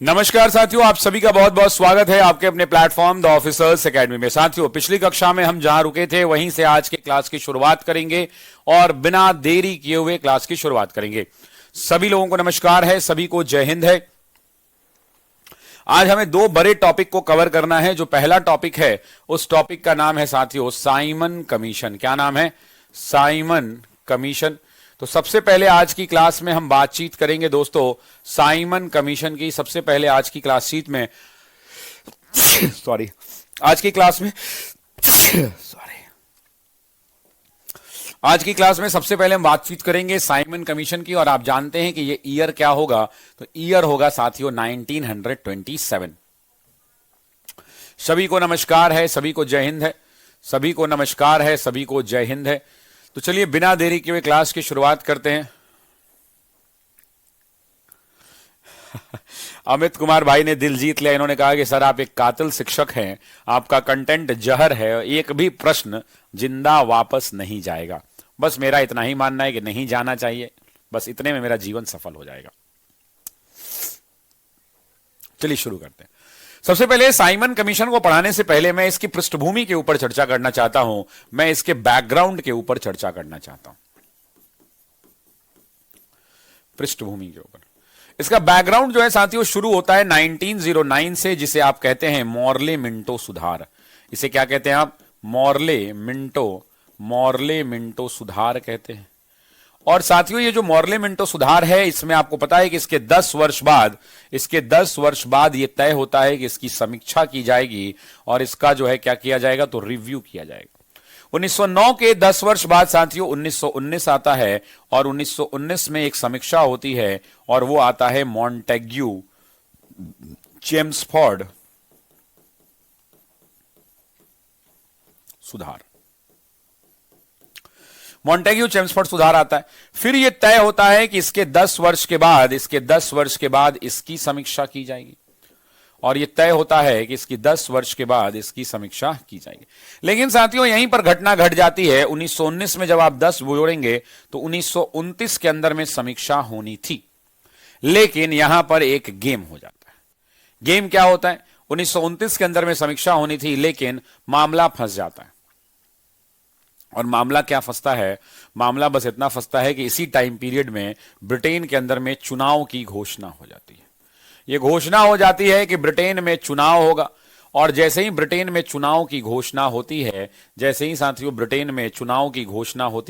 नमस्कार साथियों, आप सभी का बहुत बहुत स्वागत है आपके अपने प्लेटफॉर्म द ऑफिसर्स एकेडमी में। साथियों, पिछली कक्षा में हम जहां रुके थे वहीं से आज के क्लास की शुरुआत करेंगे और बिना देरी किए हुए क्लास की शुरुआत करेंगे। सभी लोगों को नमस्कार है, सभी को जय हिंद है। आज हमें दो बड़े टॉपिक को कवर करना है। जो पहला टॉपिक है उस टॉपिक का नाम है साथियों साइमन कमीशन। क्या नाम है? Simon commission. तो सबसे पहले आज की क्लास में हम बातचीत करेंगे दोस्तों साइमन कमीशन की। सबसे पहले आज की क्लास शीट में आज की क्लास में आज की क्लास में सबसे पहले हम बातचीत करेंगे साइमन कमीशन की। और आप जानते हैं कि ये ईयर क्या होगा? तो ईयर होगा साथियों 1927। सभी को नमस्कार है, सभी को जय हिंद है, सभी को नमस्कार है, सभी को जय हिंद है। तो चलिए बिना देरी किए हुए क्लास की शुरुआत करते हैं। अमित कुमार भाई ने दिल जीत लिया। इन्होंने कहा कि सर आप एक कातिल शिक्षक हैं, आपका कंटेंट जहर है, एक भी प्रश्न जिंदा वापस नहीं जाएगा। बस मेरा इतना ही मानना है कि नहीं जाना चाहिए, बस इतने में मेरा जीवन सफल हो जाएगा। चलिए शुरू करते हैं। सबसे पहले साइमन कमीशन को पढ़ाने से पहले मैं इसकी पृष्ठभूमि के ऊपर चर्चा करना चाहता हूं, मैं इसके बैकग्राउंड के ऊपर चर्चा करना चाहता हूं। पृष्ठभूमि के ऊपर इसका बैकग्राउंड जो है साथियों शुरू होता है 1909 से, जिसे आप कहते हैं मॉर्ले मिंटो सुधार। इसे क्या कहते हैं आप? मॉर्ले मिंटो सुधार कहते हैं। और साथियों ये जो मॉर्ले मिंटो सुधार है, इसमें आपको पता है कि इसके 10 वर्ष बाद ये तय होता है कि इसकी समीक्षा की जाएगी और इसका जो है क्या किया जाएगा? तो रिव्यू किया जाएगा। 1909 के 10 वर्ष बाद साथियों 1919 आता है और 1919 में एक समीक्षा होती है और वो आता है मॉन्टेग्यू चेम्सफोर्ड सुधार। मॉन्टेग्यू चेम्सफोर्ड सुधार आता है। फिर यह तय होता है कि इसके 10 वर्ष के बाद इसकी समीक्षा की जाएगी और यह तय होता है कि इसकी 10 वर्ष के बाद इसकी समीक्षा की जाएगी। लेकिन साथियों यहीं पर घटना घट जाती है। 1919 में जब आप 10 जोड़ेंगे तो 1929 के अंदर में समीक्षा होनी थी, लेकिन यहां पर एक गेम हो जाता है। गेम क्या होता है? 1929 के अंदर में समीक्षा होनी थी, लेकिन मामला फंस जाता है। और मामला क्या फंसता है? मामला बस इतना फंसता है कि इसी टाइम पीरियड में ब्रिटेन के अंदर में चुनाव की घोषणा हो जाती है। यह घोषणा हो जाती है कि ब्रिटेन में चुनाव होगा। और जैसे ही ब्रिटेन में चुनाव की घोषणा होती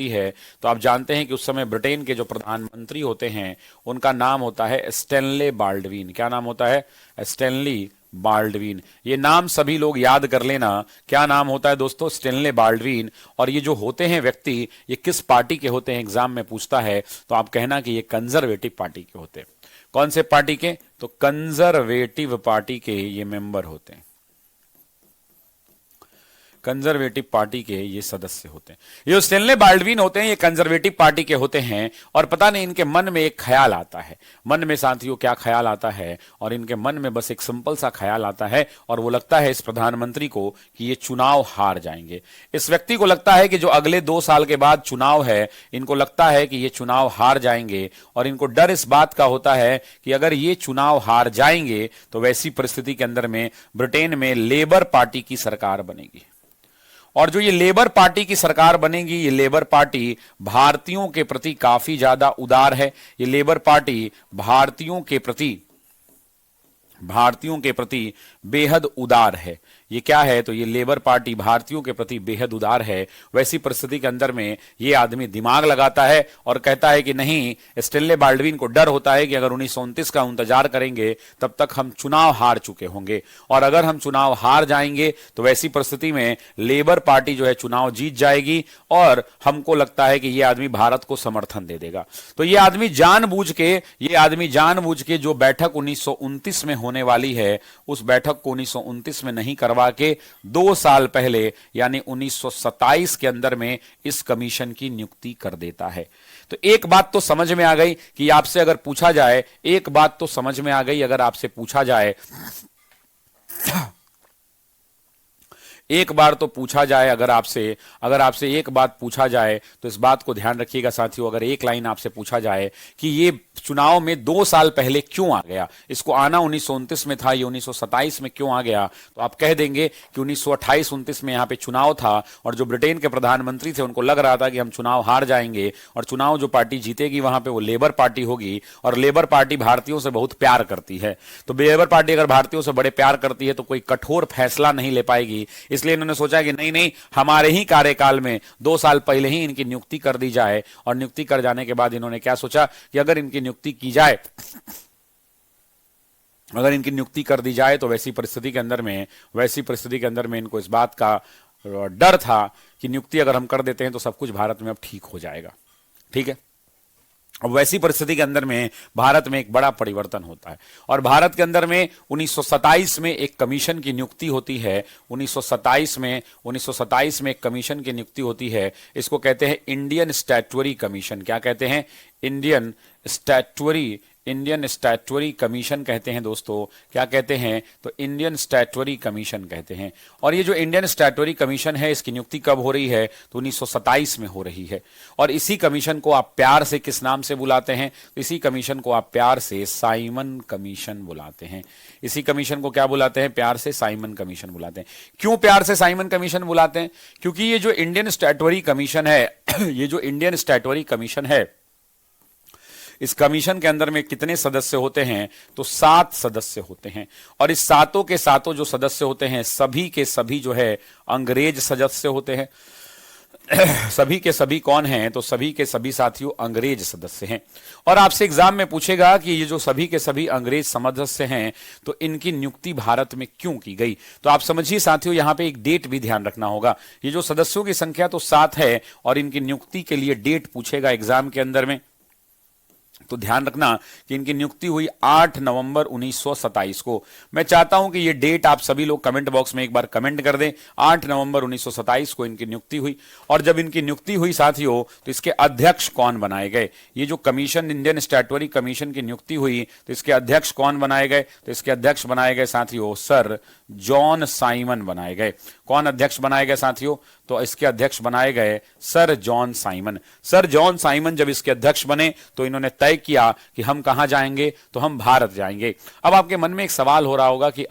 है, तो आप जानते हैं कि उस समय ब्रिटेन के जो प्रधानमंत्री होते हैं उनका नाम होता है स्टैनले बाल्डविन। क्या नाम होता है? Stanley Baldwin. ये नाम सभी लोग याद कर लेना। क्या नाम होता है दोस्तों? Stanley Baldwin. और ये जो होते हैं व्यक्ति, ये किस पार्टी के होते हैं? एग्जाम में पूछता है तो आप कहना कि ये कंजर्वेटिव पार्टी के होते हैं। कौन से पार्टी के? तो कंजर्वेटिव पार्टी के ये मेंबर होते हैं, कंजर्वेटिव पार्टी के ये सदस्य होते हैं। ये जो स्टैनले बाल्डविन होते हैं ये कंजर्वेटिव पार्टी के होते हैं। और पता नहीं इनके मन में एक ख्याल आता है। मन में साथियों क्या ख्याल आता है? और इनके मन में बस एक सिंपल सा ख्याल आता है और वो लगता है इस प्रधानमंत्री को कि ये चुनाव हार जाएंगे। इस व्यक्ति को लगता है कि जो अगले 2 साल के बाद चुनाव है, इनको लगता है कि ये चुनाव हार जाएंगे। और इनको डर इस बात का होता है कि अगर ये चुनाव हार जाएंगे तो वैसी परिस्थिति के अंदर में ब्रिटेन में लेबर पार्टी की सरकार बनेगी। और जो ये लेबर पार्टी की सरकार बनेगी, ये लेबर पार्टी भारतीयों के प्रति काफी ज्यादा उदार है। ये लेबर पार्टी भारतीयों के प्रति बेहद उदार है। ये क्या है? तो ये लेबर पार्टी भारतीयों के प्रति बेहद उदार है। वैसी परिस्थिति के अंदर में ये आदमी दिमाग लगाता है और कहता है कि नहीं, स्टैनले बाल्डविन को डर होता है कि अगर 1929 का इंतजार करेंगे तब तक हम चुनाव हार चुके होंगे, और अगर हम चुनाव हार जाएंगे तो वैसी परिस्थिति में लेबर पार्टी जो है चुनाव जीत जाएगी और हमको लगता है कि ये आदमी भारत को समर्थन दे देगा। तो ये आदमी जानबूझ के जो बैठक 1929 में होने वाली है, उस बैठक को 1929 में नहीं करवा के 2 साल पहले यानी 1927 के अंदर में इस कमीशन की नियुक्ति कर देता है। तो एक बात तो समझ में आ गई कि आपसे अगर पूछा जाए, एक बार तो पूछा जाए, अगर आपसे एक बात पूछा जाए तो इस बात को ध्यान रखिएगा साथियों, अगर एक लाइन आपसे पूछा जाए कि ये चुनाव में 2 साल पहले क्यों आ गया, इसको आना 1929 में था, ये 1927 में क्यों आ गया, तो आप कह देंगे कि 1928-29 में यहां पे चुनाव था और जो ब्रिटेन के प्रधानमंत्री थे उनको लग रहा था कि हम चुनाव हार जाएंगे और चुनाव जो पार्टी जीतेगी वहां पे वो लेबर पार्टी होगी, और लेबर पार्टी भारतीयों से बहुत प्यार करती है, तो लेबर पार्टी अगर भारतीयों से बड़े प्यार करती है तो कोई कठोर फैसला नहीं ले पाएगी, इसलिए इन्होंने सोचा कि नहीं, हमारे ही कार्यकाल में 2 साल पहले ही इनकी नियुक्ति कर दी जाए। और नियुक्ति कर जाने के बाद इन्होंने क्या सोचा कि अगर इनकी नियुक्ति की जाए, अगर इनकी नियुक्ति कर दी जाए तो वैसी परिस्थिति के अंदर में इनको इस बात का डर था कि नियुक्ति अगर हम कर देते हैं तो सब कुछ भारत में अब ठीक हो जाएगा। ठीक है, अब वैसी परिस्थिति के अंदर में भारत में एक बड़ा परिवर्तन होता है और भारत के अंदर में 1927 में एक कमीशन की नियुक्ति होती है। 1927 में एक कमीशन की नियुक्ति होती है, इसको कहते हैं इंडियन स्टैट्यूटरी कमीशन। क्या कहते हैं? इंडियन स्टैट्यूटरी कमीशन कहते हैं दोस्तों। क्या कहते हैं? तो इंडियन स्टैट्यूटरी कमीशन कहते हैं। और ये जो इंडियन स्टैट्यूटरी कमीशन है, इसकी नियुक्ति कब हो रही है? तो 1927 में हो रही है। और इसी कमीशन को आप प्यार से किस नाम से बुलाते हैं? तो इसी कमीशन को आप प्यार से साइमन कमीशन बुलाते हैं। इसी कमीशन को क्या बुलाते हैं? प्यार से साइमन कमीशन बुलाते हैं। क्यों प्यार से साइमन कमीशन बुलाते हैं? क्योंकि ये जो इंडियन स्टैट्यूटरी कमीशन है ये जो इंडियन स्टैट्यूटरी कमीशन है, इस कमीशन के अंदर में कितने सदस्य होते हैं? तो 7 सदस्य होते हैं। और इस सातों के सातों जो सदस्य होते हैं, सभी के सभी जो है अंग्रेज सदस्य होते हैं। सभी के सभी कौन हैं? तो सभी के सभी साथियों अंग्रेज सदस्य हैं। और आपसे एग्जाम में पूछेगा कि ये जो सभी के सभी अंग्रेज सदस्य हैं, तो इनकी नियुक्ति भारत में क्यों की गई? तो आप समझिए साथियों, यहां पे एक डेट भी ध्यान रखना होगा। ये जो सदस्यों की संख्या तो 7 है और इनकी नियुक्ति के लिए डेट पूछेगा एग्जाम के अंदर में, तो ध्यान रखना कि इनकी नियुक्ति हुई 8 नवंबर 1927 को। मैं चाहता हूं कि ये डेट आप सभी लोग कमेंट बॉक्स में एक बार कमेंट कर दें। 8 नवंबर 1927 को इनकी नियुक्ति हुई। और जब इनकी नियुक्ति हुई साथियों, तो इसके अध्यक्ष कौन बनाए गए? ये जो कमीशन, इंडियन स्टैट्यूटरी कमीशन की नियुक्ति हुई, तो इसके अध्यक्ष कौन बनाए गए? तो इसके अध्यक्ष बनाए गए साथियों सर जॉन साइमन बनाए गए। कौन अध्यक्ष बनाए गए साथियों? तो इसके अध्यक्ष बनाए गए sir John Simon. Sir John Simon जब इसके अध्यक्ष बने तो इन्होंने तय किया कि हम कहां जाएंगे? तो हम भारत जाएंगे। अब आपके मन में एक सवाल हो रहा होगा कि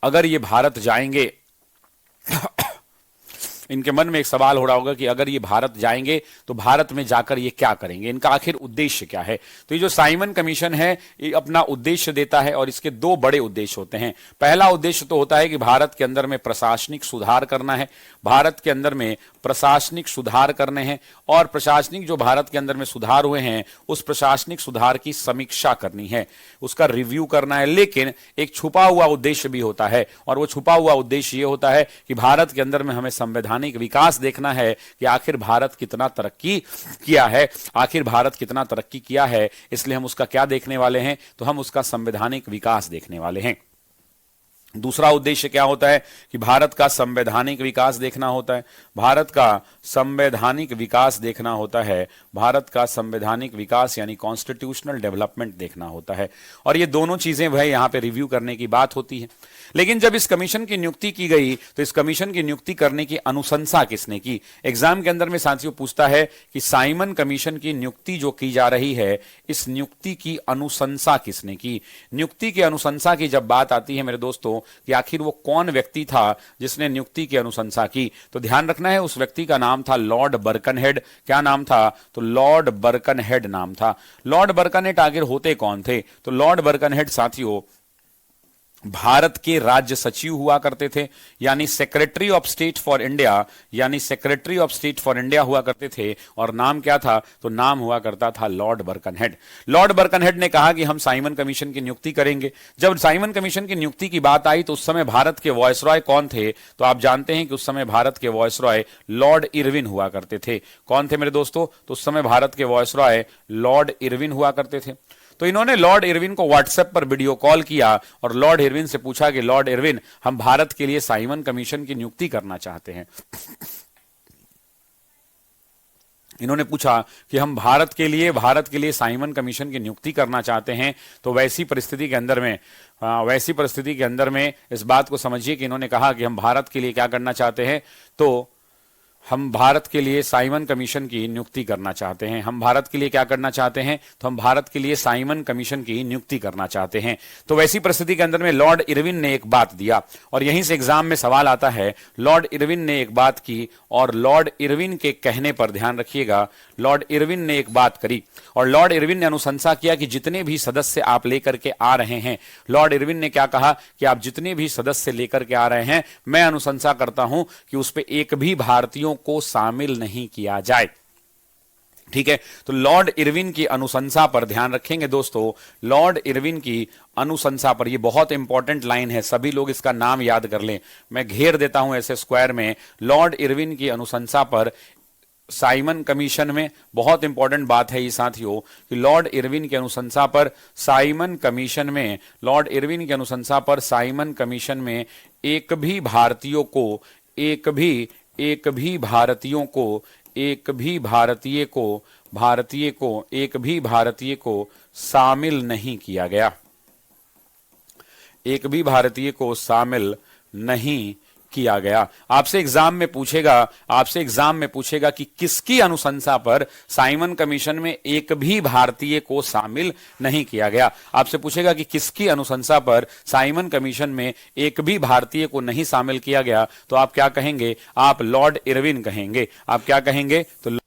अगर ये भारत जाएंगे इनके मन में एक सवाल हो रहा होगा कि अगर ये भारत जाएंगे तो भारत में जाकर ये क्या करेंगे, इनका आखिर उद्देश्य क्या है? तो ये जो साइमन कमीशन है ये अपना उद्देश्य देता है और इसके 2 बड़े उद्देश्य होते हैं। पहला उद्देश्य तो होता है कि भारत के अंदर में प्रशासनिक सुधार करना है। भारत के अंदर में प्रशासनिक सुधार करने हैं और प्रशासनिक जो भारत के अंदर में सुधार हुए हैं उस प्रशासनिक सुधार की समीक्षा करनी है, उसका रिव्यू करना है। लेकिन एक छुपा हुआ उद्देश्य भी होता है और वो छुपा हुआ उद्देश्य ये होता है कि भारत के अंदर में हमें संवैधानिक विकास देखना है कि आखिर भारत कितना तरक्की किया है, इसलिए हम उसका क्या देखने वाले हैं? तो हम उसका संवैधानिक विकास देखने वाले हैं। दूसरा उद्देश्य क्या होता है कि भारत का संवैधानिक विकास देखना होता है। भारत का संवैधानिक विकास देखना होता है। भारत का संवैधानिक विकास यानी कॉन्स्टिट्यूशनल डेवलपमेंट देखना होता है। और ये दोनों चीजें वह यहां पे रिव्यू करने की बात होती है। लेकिन जब इस कमीशन की नियुक्ति की गई तो इस कमीशन की नियुक्ति करने की अनुशंसा किसने की? एग्जाम के अंदर में साथियों पूछता है कि साइमन कमीशन की नियुक्ति जो की जा रही है, इस नियुक्ति की अनुशंसा किसने की? नियुक्ति की अनुशंसा की जब बात आती है मेरे दोस्तों कि आखिर वो कौन व्यक्ति था जिसने नियुक्ति की अनुशंसा की, तो ध्यान रखना है उस व्यक्ति का नाम था लॉर्ड बर्कनहेड। क्या नाम था? तो लॉर्ड बर्कनहेड नाम था। लॉर्ड बर्कनहेड आखिर होते कौन थे? तो लॉर्ड बर्कनहेड साथियों भारत के राज्य सचिव हुआ करते थे, यानी secretary of state for India हुआ करते थे। और नाम क्या था? तो नाम हुआ करता था लॉर्ड बर्कनहेड। लॉर्ड बर्कनहेड ने कहा कि हम साइमन कमीशन की नियुक्ति करेंगे। जब साइमन कमीशन की नियुक्ति की बात आई तो उस समय भारत के वॉयसरॉय कौन थे? तो आप जानते हैं कि उस समय भारत के वॉयसरॉय लॉर्ड इरविन हुआ करते थे। कौन थे मेरे दोस्तों? तो उस समय भारत के वॉयसरॉय लॉर्ड इरविन हुआ करते थे। तो इन्होंने लॉर्ड इरविन को व्हाट्सएप पर वीडियो कॉल किया और लॉर्ड इरविन से पूछा कि लॉर्ड इरविन, हम भारत के लिए साइमन कमीशन की नियुक्ति करना चाहते हैं। इन्होंने पूछा कि हम भारत के लिए साइमन कमीशन की नियुक्ति करना चाहते हैं, तो वैसी परिस्थिति के अंदर में इस बात को समझिए कि इन्होंने कहा कि हम भारत के लिए क्या करना चाहते हैं, तो हम भारत के लिए साइमन कमीशन की नियुक्ति करना चाहते हैं। हम भारत के लिए क्या करना चाहते हैं, तो हम भारत के लिए साइमन कमीशन की नियुक्ति करना चाहते हैं। तो वैसी परिस्थिति के अंदर में लॉर्ड इरविन ने एक बात दिया, और यहीं से एग्जाम में सवाल आता है। लॉर्ड इरविन ने एक बात की, और लॉर्ड इरविन के कहने पर ध्यान रखिएगा, लॉर्ड इरविन ने एक बात करी, और लॉर्ड इरविन ने अनुशंसा किया कि जितने भी सदस्य आप लेकर के आ रहे हैं, लॉर्ड इरविन ने क्या कहा कि आप जितने भी सदस्य लेकर के आ रहे हैं, मैं अनुशंसा करता हूं कि उस पर एक भी भारतीयों को शामिल नहीं किया जाए। ठीक है, तो लॉर्ड इरविन की अनुशंसा पर ध्यान रखेंगे दोस्तों, लॉर्ड इरविन की अनुशंसा पर, यह बहुत इंपॉर्टेंट लाइन है, सभी लोग इसका नाम याद कर लें, मैं घेर देता हूं ऐसे स्क्वायर में। लॉर्ड इरविन की अनुशंसा पर साइमन कमीशन में, बहुत इंपॉर्टेंट बात है ये साथियों, कि लॉर्ड इरविन की अनुशंसा पर साइमन कमीशन में, लॉर्ड इरविन की अनुशंसा पर साइमन कमीशन में एक भी भारतीय को शामिल नहीं किया गया, एक भी भारतीय को शामिल नहीं किया गया। आपसे एग्जाम में पूछेगा कि किसकी अनुशंसा पर साइमन कमीशन में एक भी भारतीय को शामिल नहीं किया गया। आपसे पूछेगा कि किसकी अनुशंसा पर साइमन कमीशन में एक भी भारतीय को नहीं शामिल किया गया, तो आप क्या कहेंगे, आप लॉर्ड इरविन कहेंगे। आप क्या कहेंगे, तो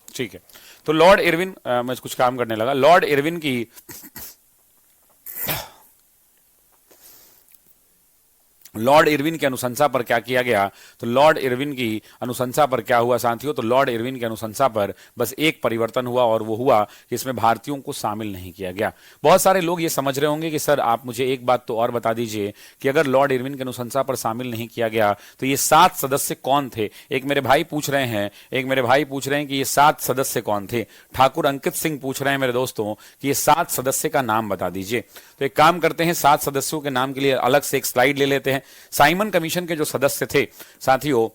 ठीक है, तो लॉर्ड इरविन, मैं कुछ काम करने लगा, लॉर्ड इरविन की अनुशंसा पर क्या किया गया, तो लॉर्ड इरविन की अनुशंसा पर क्या हुआ साथियों, तो लॉर्ड इरविन की अनुशंसा पर बस एक परिवर्तन हुआ, और वो हुआ कि इसमें भारतीयों को शामिल नहीं किया गया। बहुत सारे लोग ये समझ रहे होंगे कि सर आप मुझे एक बात तो और बता दीजिए कि अगर लॉर्ड इरविन की अनुशंसा पर शामिल नहीं किया गया तो ये 7 सदस्य कौन थे। एक मेरे भाई पूछ रहे हैं कि ये 7 सदस्य कौन थे। ठाकुर अंकित सिंह पूछ रहे हैं मेरे दोस्तों कि ये 7 सदस्य का नाम बता दीजिए। तो एक काम करते हैं, 7 सदस्यों के नाम के लिए अलग से एक स्लाइड ले लेते हैं। साइमन कमीशन के जो सदस्य थे साथियों,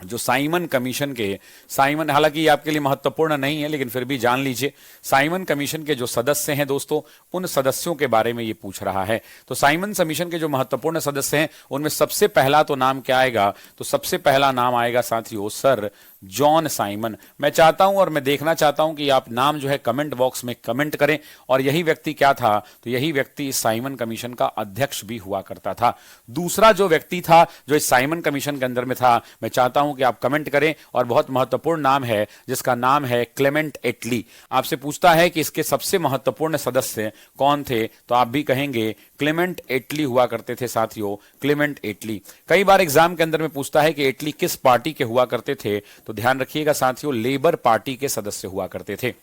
जो साइमन कमीशन के, हालांकि ये आपके लिए महत्वपूर्ण नहीं है लेकिन फिर भी जान लीजिए, साइमन कमीशन के जो सदस्य हैं दोस्तों, उन सदस्यों के बारे में ये पूछ रहा है। तो साइमन कमीशन के जो महत्वपूर्ण सदस्य हैं उनमें सबसे पहला तो नाम क्या आएगा, तो सबसे पहला नाम आएगा साथियों सर जॉन साइमन। मैं चाहता हूं और मैं देखना चाहता हूं कि आप नाम जो है कमेंट बॉक्स में कमेंट करें, और यही व्यक्ति क्या था, तो यही व्यक्ति इस साइमन कमीशन का अध्यक्ष भी हुआ करता था। दूसरा जो व्यक्ति था जो इस साइमन कमीशन के अंदर में था, मैं चाहता हूं कि आप कमेंट करें, और बहुत महत्वपूर्ण नाम है जिसका नाम है क्लेमेंट एटली। आपसे पूछता है कि इसके सबसे महत्वपूर्ण सदस्य कौन थे, तो आप भी कहेंगे क्लेमेंट एटली हुआ करते थे साथियों, क्लेमेंट एटली। कई बार एग्जाम के अंदर में पूछता है कि एटली किस पार्टी के हुआ करते थे, तो ध्यान रखिएगा साथियों लेबर पार्टी के सदस्य हुआ करते थे।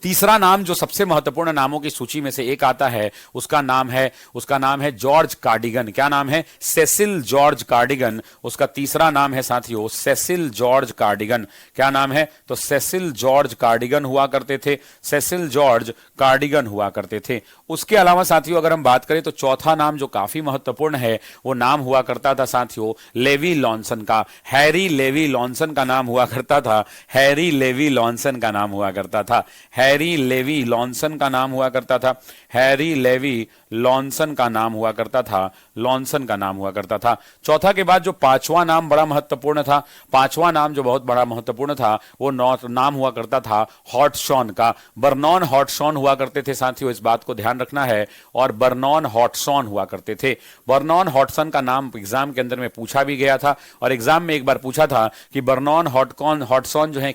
तीसरा नाम जो सबसे महत्वपूर्ण नामों की सूची में से एक आता है, उसका नाम है जॉर्ज कार्डिगन। क्या नाम है, सेसिल जॉर्ज कार्डिगन। उसका तीसरा नाम है साथियों सेसिल जॉर्ज कार्डिगन। क्या नाम है, तो सेसिल जॉर्ज कार्डिगन हुआ करते थे, सेसिल जॉर्ज कार्डिगन हुआ करते थे। उसके अलावा साथियों अगर हम बात करें तो चौथा नाम जो काफी महत्वपूर्ण है वो नाम हुआ करता था साथियों लेवी लॉन्सन का, हैरी लेवी लॉन्सन का नाम हुआ करता था, हैरी लेवी लॉन्सन का नाम हुआ करता था, हैरी लेवी लॉन्सन का नाम हुआ करता था, हैरी लेवी लॉन्सन का नाम हुआ करता था, लॉन्सन का नाम हुआ करता था। चौथा के बाद जो पांचवा नाम बड़ा महत्वपूर्ण था, पांचवा नाम जो बहुत बड़ा महत्वपूर्ण था वो नाम हुआ करता था हॉटशॉन का। बर्नॉन हॉटशॉन हुआ करते थे साथियों, इस बात को ध्यान रखना है, और बर्नॉन हॉटशॉन हुआ करते थे। बर्नॉन हॉटसन का नाम एग्जाम के अंदर में पूछा भी गया था, और एग्जाम में एक बार पूछा था कि बर्नॉन हॉटसॉन जो है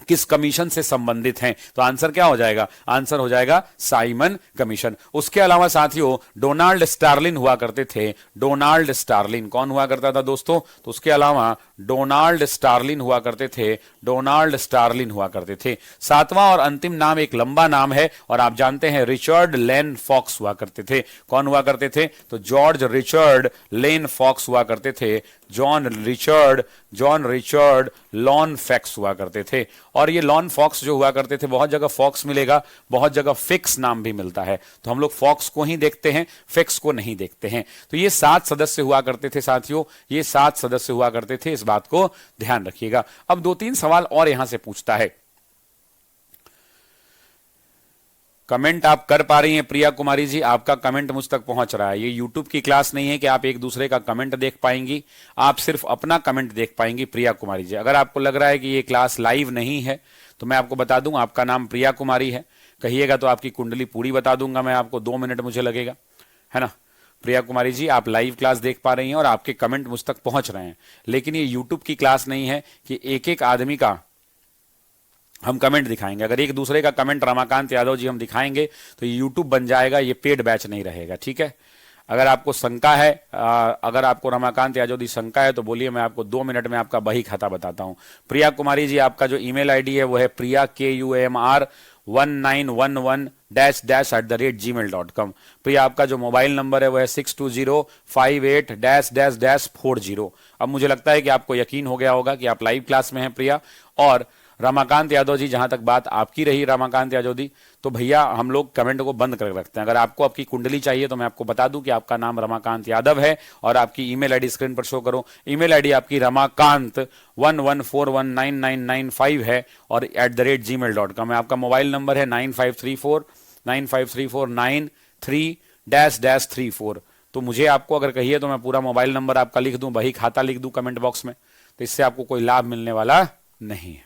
किस कमीशन से संबंधित हैं? तो आंसर क्या हो जाएगा? आंसर हो जाएगा साइमन कमीशन। उसके अलावा साथियों डोनाल्ड स्टार्लिन हुआ करते थे। डोनाल्ड स्टार्लिन कौन हुआ करता था दोस्तों? तो उसके अलावा डोनाल्ड स्टार्लिन हुआ करते थे। डोनाल्ड स्टार्लिन हुआ करते थे। सातवां और अंतिम नाम एक लंबा नाम है और आप जानते हैं रिचर्ड लेन फॉक्स हुआ करते थे। कौन हुआ करते थे? तो जॉर्ज रिचर्ड लेन फॉक्स हुआ करते थे। जॉन रिचर्ड लॉन फैक्स हुआ करते थे। और ये लॉन फॉक्स जो हुआ करते थे, बहुत जगह फॉक्स मिलेगा, बहुत जगह फिक्स नाम भी मिलता है, तो हम लोग फॉक्स को ही देखते हैं, फिक्स को नहीं देखते हैं। तो ये 7 सदस्य हुआ करते थे साथियों, ये 7 सदस्य हुआ करते थे, इस बात को ध्यान रखिएगा। अब 2-3 सवाल और यहां से पूछता है। कमेंट आप कर पा रही हैं प्रिया कुमारी जी? आपका कमेंट मुझ तक पहुंच रहा है। ये यूट्यूब की क्लास नहीं है कि आप एक दूसरे का कमेंट देख पाएंगी, आप सिर्फ अपना कमेंट देख पाएंगी प्रिया कुमारी जी। अगर आपको लग रहा है कि ये क्लास लाइव नहीं है तो मैं आपको बता दूं, आपका नाम प्रिया कुमारी है, कहिएगा तो आपकी कुंडली पूरी बता दूंगा मैं आपको, 2 मिनट मुझे लगेगा, है ना। प्रिया कुमारी जी आप लाइव क्लास देख पा रही हैं और आपके कमेंट मुझ तक पहुंच रहे हैं, लेकिन ये यूट्यूब की क्लास नहीं है कि एक एक आदमी का हम कमेंट दिखाएंगे। अगर एक दूसरे का कमेंट रमाकांत यादव जी हम दिखाएंगे तो ये यूट्यूब बन जाएगा, ये पेड बैच नहीं रहेगा, ठीक है। अगर आपको शंका है, अगर आपको रमाकांत यादव जी शंका है तो बोलिए, मैं आपको 2 मिनट में आपका बही खाता बताता हूं। प्रिया कुमारी जी आपका जो ईमेल आईडी है वो है priya@gmail.com। प्रिया आपका जो मोबाइल नंबर है वो है 620584। अब मुझे लगता है कि आपको यकीन हो गया होगा कि आप लाइव क्लास में हैं प्रिया। और रमाकांत यादव जी, जहां तक बात आपकी रही रमाकांत यादव जी, तो भैया हम लोग कमेंट को बंद कर रखते हैं। अगर आपको आपकी कुंडली चाहिए तो मैं आपको बता दूं कि आपका नाम रमाकांत यादव है और आपकी ईमेल आईडी स्क्रीन पर शो करो। ईमेल आईडी आपकी ramakant11419995 है और @gmail.com है। आपका मोबाइल नंबर है 9534 तो मुझे आपको अगर कहिए तो मैं पूरा मोबाइल नंबर आपका लिख दूं, बही खाता लिख दूं कमेंट बॉक्स में, तो इससे आपको कोई लाभ मिलने वाला नहीं है,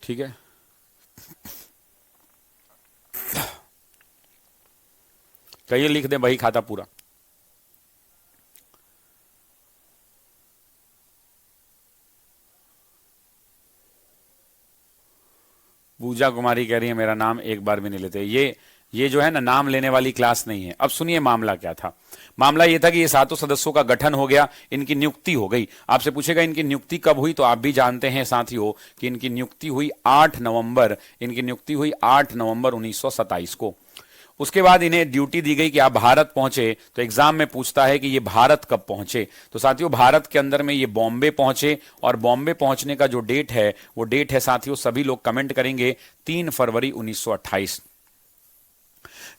ठीक है। कहिए लिख दें बही खाता पूरा। पूजा कुमारी कह रही है मेरा नाम एक बार भी नहीं लेते। ये जो है ना, नाम लेने वाली क्लास नहीं है। अब सुनिए मामला क्या था। मामला ये था कि ये 7 सदस्यों का गठन हो गया, इनकी नियुक्ति हो गई। आपसे पूछेगा इनकी नियुक्ति कब हुई, तो आप भी जानते हैं साथियों कि इनकी नियुक्ति हुई 8 नवंबर 1927 को। उसके बाद इन्हें ड्यूटी दी गई कि आप भारत पहुंचे, तो एग्जाम में पूछता है कि ये भारत कब पहुंचे। तो साथियों भारत के अंदर में ये बॉम्बे पहुंचे और बॉम्बे पहुंचने का जो डेट है वो डेट है साथियों, सभी लोग कमेंट करेंगे, 3 फरवरी 1928।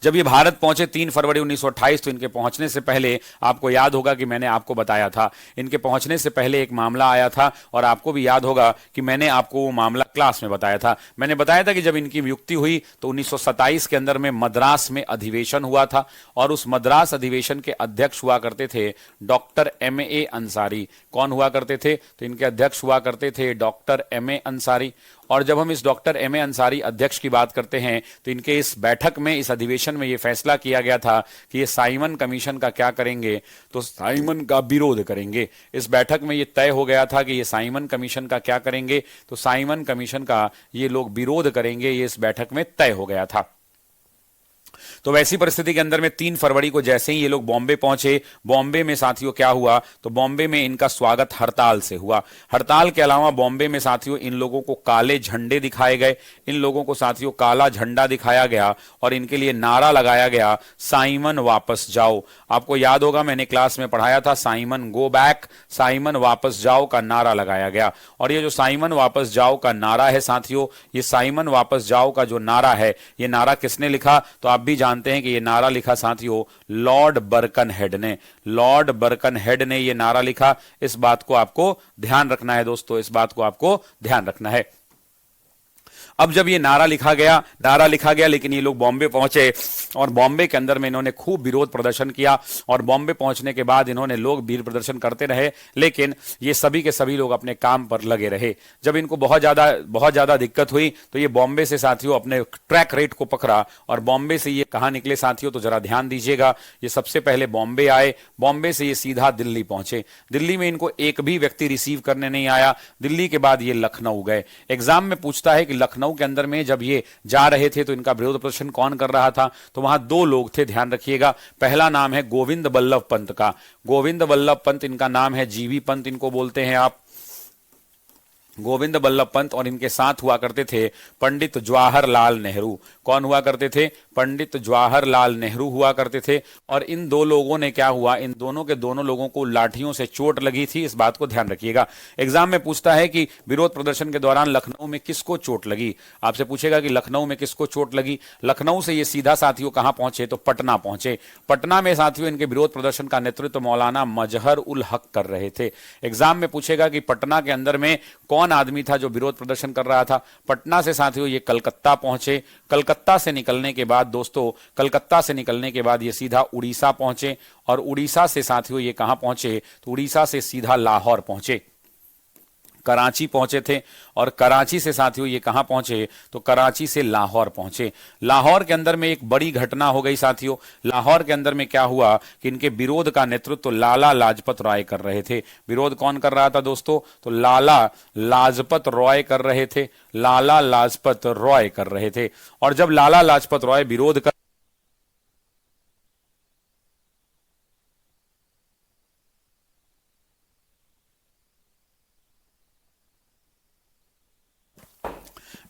जब ये भारत पहुंचे 3 फरवरी 1928, तो इनके पहुंचने से पहले आपको याद होगा कि मैंने आपको बताया था, इनके पहुंचने से पहले एक मामला आया था और आपको भी याद होगा कि मैंने आपको वो मामला क्लास में बताया था। मैंने बताया था कि जब इनकी नियुक्ति हुई तो 1927 के अंदर में मद्रास में अधिवेशन हुआ था और उस मद्रास अधिवेशन के अध्यक्ष हुआ करते थे डॉक्टर M.A. अंसारी। कौन हुआ करते थे? तो इनके अध्यक्ष हुआ करते थे डॉक्टर M.A. अंसारी। और जब हम इस डॉक्टर M.A. अंसारी अध्यक्ष की बात करते हैं तो इनके इस बैठक में, इस अधिवेशन में यह फैसला किया गया था कि ये साइमन कमीशन का क्या करेंगे, तो साइमन का विरोध करेंगे। इस बैठक में यह तय हो गया था कि ये साइमन कमीशन का क्या करेंगे, तो साइमन कमीशन का ये लोग विरोध करेंगे, ये इस बैठक में तय हो गया था। तो वैसी परिस्थिति के अंदर में 3 फरवरी को जैसे ही ये लोग बॉम्बे पहुंचे, बॉम्बे में साथियों क्या हुआ, तो बॉम्बे में इनका स्वागत हड़ताल से हुआ। हड़ताल के अलावा बॉम्बे में साथियों इन लोगों को काले झंडे दिखाए गए, इन लोगों को साथियों काला झंडा दिखाया गया और इनके लिए नारा लगाया गया, साइमन वापस जाओ। आपको याद होगा मैंने क्लास में पढ़ाया था, साइमन गो बैक, साइमन वापस जाओ का नारा लगाया गया। और ये जो साइमन वापस जाओ का नारा है साथियों, ये साइमन वापस जाओ का जो नारा है, ये नारा किसने लिखा, तो आप भी जानते हैं कि ये नारा लिखा साथियों लॉर्ड बर्कनहेड ने। लॉर्ड बर्कनहेड ने ये नारा लिखा। इस बात को आपको ध्यान रखना है दोस्तों, इस बात को आपको ध्यान रखना है। अब जब ये नारा लिखा गया, लेकिन ये लोग बॉम्बे पहुंचे और बॉम्बे के अंदर में इन्होंने खूब विरोध प्रदर्शन किया और बॉम्बे पहुंचने के बाद इन्होंने लोग विरोध प्रदर्शन करते रहे, लेकिन ये सभी के सभी लोग अपने काम पर लगे रहे। जब इनको बहुत ज्यादा दिक्कत हुई तो ये बॉम्बे से साथियों अपने ट्रैक रेट को पकड़ा और बॉम्बे से ये कहां निकले साथियों, तो जरा ध्यान दीजिएगा। ये सबसे पहले बॉम्बे आए, बॉम्बे से ये सीधा दिल्ली पहुंचे। दिल्ली में इनको एक भी व्यक्ति रिसीव करने नहीं आया। दिल्ली के बाद ये लखनऊ गए। एग्जाम में पूछता है कि लखनऊ के अंदर में जब ये जा रहे थे तो इनका विरोध प्रदर्शन कौन कर रहा था, तो वहां दो लोग थे, ध्यान रखिएगा। पहला नाम है गोविंद बल्लभ पंत का। गोविंद बल्लभ पंत इनका नाम है, जीवी पंत इनको बोलते हैं आप, गोविंद बल्लभ पंत। और इनके साथ हुआ करते थे पंडित जवाहरलाल नेहरू। कौन हुआ करते थे? पंडित जवाहरलाल नेहरू हुआ करते थे। और इन दो लोगों ने क्या हुआ, इन दोनों के दोनों लोगों को लाठियों से चोट लगी थी, इस बात को ध्यान रखिएगा। एग्जाम में पूछता है कि विरोध प्रदर्शन के दौरान लखनऊ में किसको चोट लगी। आपसे पूछेगा कि लखनऊ में किसको चोट लगी। लखनऊ से ये सीधा साथियों कहां पहुंचे, तो पटना पहुंचे। पटना में साथियों इनके विरोध प्रदर्शन का नेतृत्व मौलाना मजहर उल हक कर रहे थे। एग्जाम में पूछेगा कि पटना के अंदर में कौन आदमी था जो विरोध प्रदर्शन कर रहा था। पटना से साथियों ये कलकत्ता पहुंचे। कलकत्ता से निकलने के बाद दोस्तों, कलकत्ता से निकलने के बाद ये सीधा उड़ीसा पहुंचे और उड़ीसा से साथियों ये कहां पहुंचे, तो उड़ीसा से सीधा लाहौर पहुंचे। कराची पहुंचे थे और कराची से साथियों ये कहां पहुंचे, तो कराची से लाहौर पहुंचे। लाहौर के अंदर में एक बड़ी घटना हो गई साथियों। लाहौर के अंदर में क्या हुआ कि इनके विरोध का नेतृत्व लाला लाजपत राय कर रहे थे। विरोध कौन कर रहा था दोस्तों, तो लाला लाजपत राय कर रहे थे। लाला लाजपत राय कर रहे थे। और जब लाला लाजपत राय विरोध कर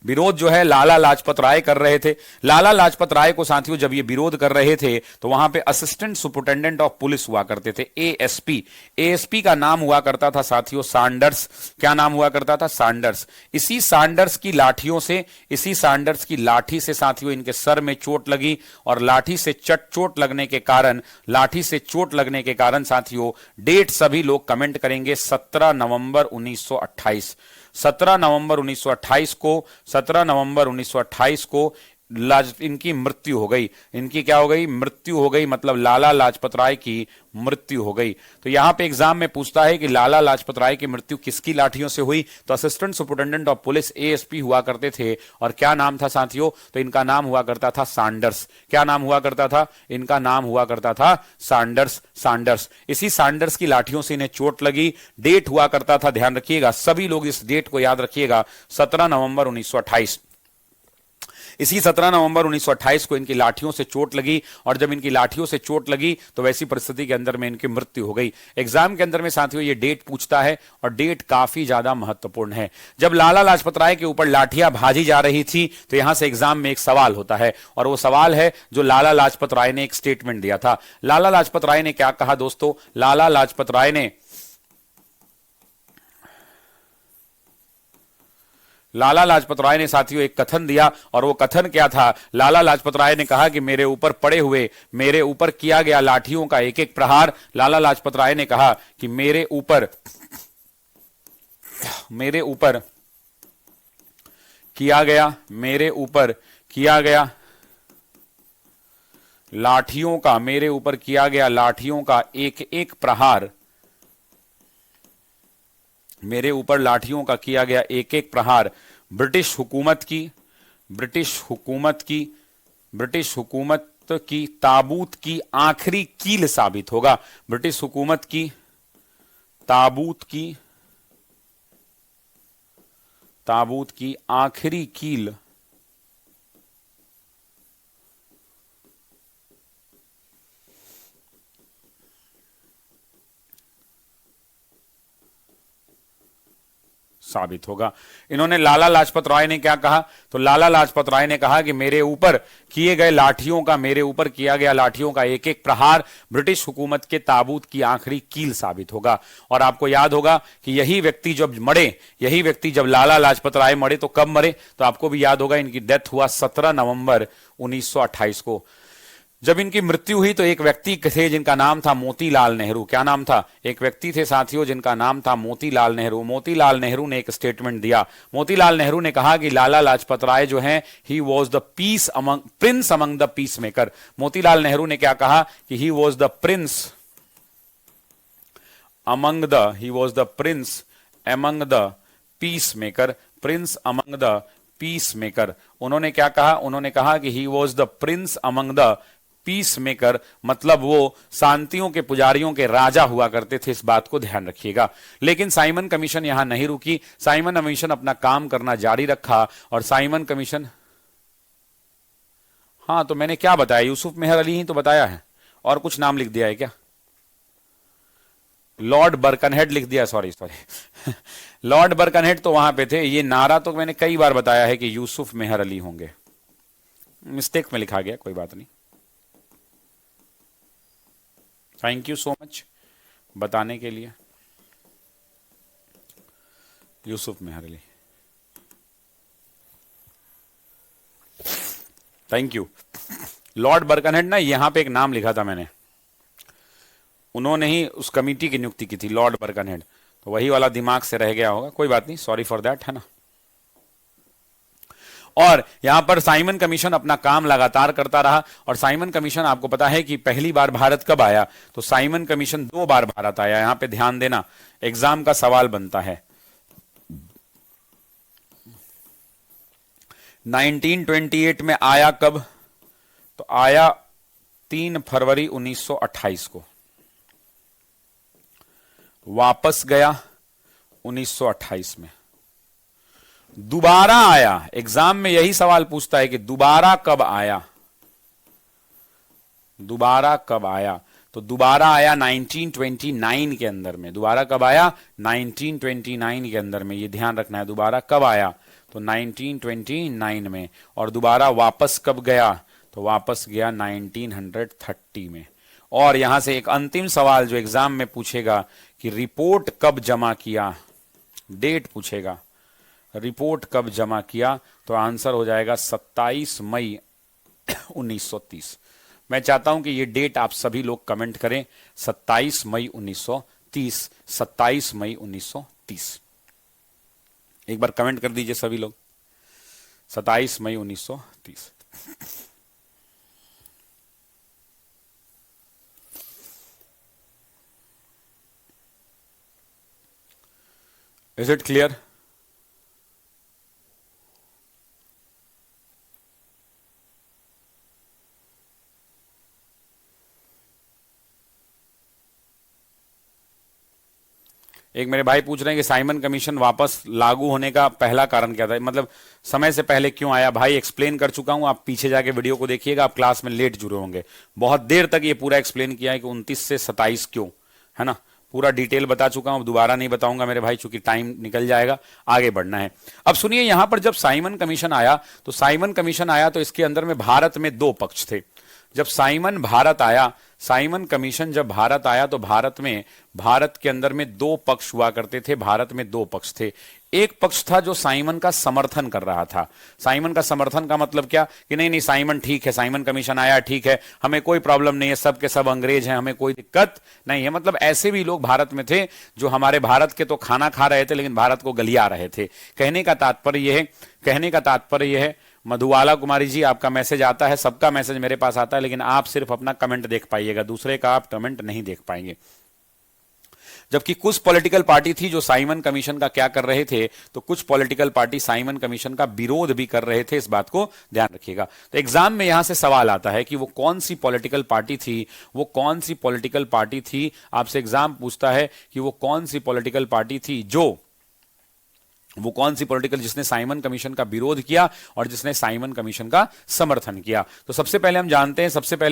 विरोध जो है लाला लाजपत राय कर रहे थे। लाला लाजपत राय को साथियों जब ये विरोध कर रहे थे तो वहां पे असिस्टेंट सुपरिटेंडेंट ऑफ पुलिस हुआ करते थे, एएसपी। एएसपी का नाम हुआ करता था साथियों सैंडर्स। क्या नाम हुआ करता था? सैंडर्स। इसी सैंडर्स की लाठियों से, इसी सैंडर्स की लाठी से साथियों इनके सर में चोट लगी और लाठी से चोट लगने के कारण, लाठी से चोट लगने के कारण साथियों डेट सभी लोग कमेंट करेंगे 17 नवंबर 1928। 17 नवंबर 1928 को, 17 नवंबर 1928 को इनकी मृत्यु हो गई। इनकी क्या हो गई? मृत्यु हो गई, मतलब लाला लाजपत राय की मृत्यु हो गई। तो यहां पे एग्जाम में पूछता है कि लाला लाजपत राय की मृत्यु किसकी लाठियों से हुई, तो assistant superintendent of police ASP हुआ करते थे। और क्या नाम था साथियों, तो इनका नाम हुआ करता था सैंडर्स। क्या नाम हुआ करता था? इनका नाम हुआ करता था सैंडर्स। सैंडर्स, इसी सैंडर्स की लाठियों से इन्हें चोट लगी। डेट हुआ करता था, ध्यान रखिएगा, सभी लोग इस डेट को याद रखिएगा, 17 नवंबर 1928। इसी 17 नवंबर 1928 को इनकी लाठियों से चोट लगी और जब इनकी लाठियों से चोट लगी तो वैसी परिस्थिति के अंदर में इनकी मृत्यु हो गई। एग्जाम के अंदर में साथियों ये डेट पूछता है और डेट काफी ज्यादा महत्वपूर्ण है। जब लाला लाजपत राय के ऊपर लाठियां भाजी जा रही थी तो यहां से एग्जाम में एक सवाल होता है और वो सवाल है जो लाला लाजपत राय ने एक स्टेटमेंट दिया था। लाला लाजपत राय ने क्या कहा दोस्तों? लाला लाजपत राय ने साथियों एक कथन दिया और वो कथन क्या था? लाला लाजपत राय ने कहा कि मेरे ऊपर पड़े हुए, मेरे ऊपर किया गया लाठियों का एक एक प्रहार, लाला लाजपत राय ने कहा कि मेरे ऊपर किया गया लाठियों का, मेरे ऊपर किया गया लाठियों का एक एक प्रहार, मेरे ऊपर लाठियों का किया गया एक एक प्रहार ब्रिटिश हुकूमत की ताबूत की आखिरी कील साबित होगा। ब्रिटिश हुकूमत की ताबूत की आखिरी कील साबित होगा। इन्होंने, लाला लाजपत राय ने क्या कहा? तो लाला लाजपत राय ने कहा कि मेरे ऊपर किए गए लाठियों का, मेरे ऊपर किया गया लाठियों का एक एक प्रहार ब्रिटिश हुकूमत के ताबूत की आखिरी कील साबित होगा। और आपको याद होगा कि यही व्यक्ति जब मरे, यही व्यक्ति जब लाला लाजपत राय मरे तो कब मरे? तो आपको भी याद होगा इनकी डेथ हुआ 17 नवंबर 1928 को। जब इनकी मृत्यु हुई तो एक व्यक्ति थे जिनका नाम था मोतीलाल नेहरू। क्या नाम था? एक व्यक्ति थे साथियों जिनका नाम था मोतीलाल नेहरू। मोतीलाल नेहरू ने एक स्टेटमेंट दिया। मोतीलाल नेहरू ने कहा कि लाला लाजपत राय जो हैं, he was the peace among prince among the peace maker. Motilal Nehru ने क्या कहा कि he was the prince among the he was the prince among the peace maker. Prince among the peace maker. उन्होंने क्या कहा? उन्होंने कहा कि he was the prince among the peace maker, मतलब वो शांतियों के पुजारियों के राजा हुआ करते थे। इस बात को ध्यान रखिएगा। लेकिन साइमन कमीशन यहां नहीं रुकी। साइमन कमीशन अपना काम करना जारी रखा और साइमन कमीशन, हाँ तो मैंने क्या बताया? यूसुफ मेहर अली ही तो बताया है, और कुछ नाम लिख दिया है क्या? लॉर्ड बर्कनहेड लिख दिया, सॉरी लॉर्ड बर्कनहेड तो वहां पे थे। ये नारा तो मैंने कई बार बताया है कि यूसुफ मेहर अली होंगे, मिस्टेक में लिखा गया, कोई बात नहीं। थैंक यू सो मच बताने के लिए। Yusuf Meher Ali, thank you. Lord Birkenhead ना, यहां पे एक नाम लिखा था मैंने, उन्होंने ही उस कमेटी की नियुक्ति की थी, लॉर्ड बर्कनहेड, तो वही वाला दिमाग से रह गया होगा, कोई बात नहीं, सॉरी फॉर दैट, है ना। और यहां पर साइमन कमीशन अपना काम लगातार करता रहा। और साइमन कमीशन, आपको पता है कि पहली बार भारत कब आया? तो साइमन कमीशन 2 बार भारत आया। यहां पे ध्यान देना, एग्जाम का सवाल बनता है। 1928 में आया कब? तो आया 3 फरवरी 1928 को, वापस गया 1928 में, दोबारा आया। एग्जाम में यही सवाल पूछता है कि दोबारा कब आया, दोबारा कब आया? तो दोबारा आया 1929 के अंदर में। दोबारा कब आया? 1929 के अंदर में, ये ध्यान रखना है। दोबारा कब आया? तो 1929 में। और दोबारा वापस कब गया? तो वापस गया 1930 में। और यहां से एक अंतिम सवाल जो एग्जाम में पूछेगा कि रिपोर्ट कब जमा किया, डेट पूछेगा, रिपोर्ट कब जमा किया? तो आंसर हो जाएगा 27 मई 1930। मैं चाहता हूं कि ये डेट आप सभी लोग कमेंट करें, 27 मई 1930, 27 मई 1930। एक बार कमेंट कर दीजिए सभी लोग, 27 मई 1930। Is it clear? एक मेरे भाई पूछ रहे हैं कि साइमन कमीशन वापस लागू होने का पहला कारण क्या था, मतलब समय से पहले क्यों आया? भाई एक्सप्लेन कर चुका हूं, आप पीछे जाके वीडियो को देखिएगा, आप क्लास में लेट जुड़े होंगे। बहुत देर तक ये पूरा एक्सप्लेन किया है कि 29 से 27 क्यों, है ना, पूरा डिटेल बता चुका हूं, दोबारा नहीं बताऊंगा मेरे भाई, चूंकि टाइम निकल जाएगा, आगे बढ़ना है। अब सुनिए, यहां पर जब साइमन कमीशन आया, तो साइमन कमीशन आया तो इसके अंदर में भारत में 2 पक्ष थे। जब साइमन भारत आया, साइमन कमीशन जब भारत आया, तो भारत के अंदर में 2 पक्ष हुआ करते थे। भारत में 2 पक्ष थे। एक पक्ष था जो साइमन का समर्थन कर रहा था। साइमन का समर्थन का मतलब क्या कि नहीं नहीं साइमन ठीक है, साइमन कमीशन आया ठीक है, हमें कोई प्रॉब्लम नहीं है, सब के सब अंग्रेज हैं, हमें कोई दिक्कत नहीं है। मतलब ऐसे भी लोग भारत में थे जो हमारे भारत के तो खाना खा रहे थे लेकिन भारत को गलिया रहे थे। कहने का तात्पर्य यह है, मधुबाला कुमारी जी, आपका मैसेज आता है, सबका मैसेज मेरे पास आता है, लेकिन आप सिर्फ अपना कमेंट देख पाइएगा, दूसरे का आप कमेंट नहीं देख पाएंगे। जबकि कुछ पॉलिटिकल पार्टी थी जो साइमन कमीशन का क्या कर रहे थे, तो कुछ पॉलिटिकल पार्टी साइमन कमीशन का विरोध भी कर रहे थे। इस बात को ध्यान रखिएगा। तो एग्जाम में यहां से सवाल आता है कि वो कौन सी पॉलिटिकल पार्टी थी, वो कौन सी पॉलिटिकल पार्टी थी, आपसे एग्जाम पूछता है कि वो कौन सी पॉलिटिकल पार्टी थी वो कौन सी पॉलिटिकल जिसने साइमन कमीशन का विरोध किया और जिसने साइमन कमीशन का समर्थन किया। तो सबसे पहले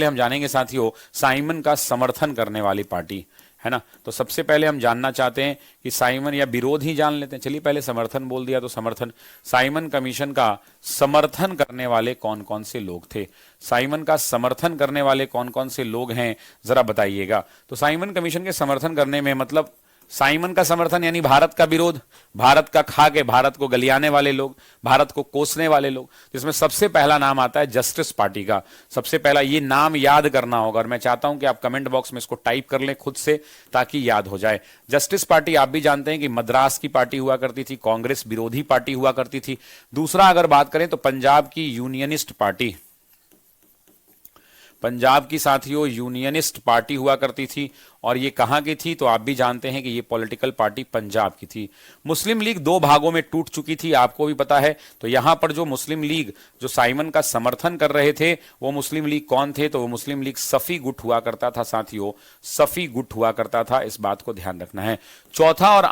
हम जानेंगे साथियों साइमन का समर्थन करने वाली पार्टी, है ना। तो सबसे पहले हम जानना चाहते हैं कि साइमन, या विरोध ही जान लेते हैं, चलिए पहले समर्थन बोल दिया तो समर्थन, साइमन कमीशन का समर्थन करने वाले कौन कौन से लोग थे, साइमन का समर्थन करने वाले कौन कौन से लोग हैं, जरा बताइएगा। तो साइमन कमीशन के समर्थन करने में मतलब साइमन का समर्थन यानी भारत का विरोध, भारत का खा के भारत को गलियाने वाले लोग, भारत को कोसने वाले लोग, जिसमें सबसे पहला नाम आता है जस्टिस पार्टी का। सबसे पहला ये नाम याद करना होगा और मैं चाहता हूं कि आप कमेंट बॉक्स में इसको टाइप कर लें खुद से ताकि याद हो जाए। जस्टिस पार्टी आप भी जानते हैं कि मद्रास की पार्टी हुआ करती थी, कांग्रेस विरोधी पार्टी हुआ करती थी। दूसरा अगर बात करें तो पंजाब की यूनियनिस्ट पार्टी, पंजाब की साथियों यूनियनिस्ट पार्टी हुआ करती थी और ये कहां की थी तो आप भी जानते हैं कि ये पॉलिटिकल पार्टी पंजाब की थी। मुस्लिम लीग दो भागों में टूट चुकी थी, आपको भी पता है। तो यहां पर जो मुस्लिम लीग जो साइमन का समर्थन कर रहे थे वो मुस्लिम लीग कौन थे, तो वो मुस्लिम लीग सफी गुट हुआ करता था साथियों, सफी गुट हुआ करता था, इस बात को ध्यान रखना है। चौथा और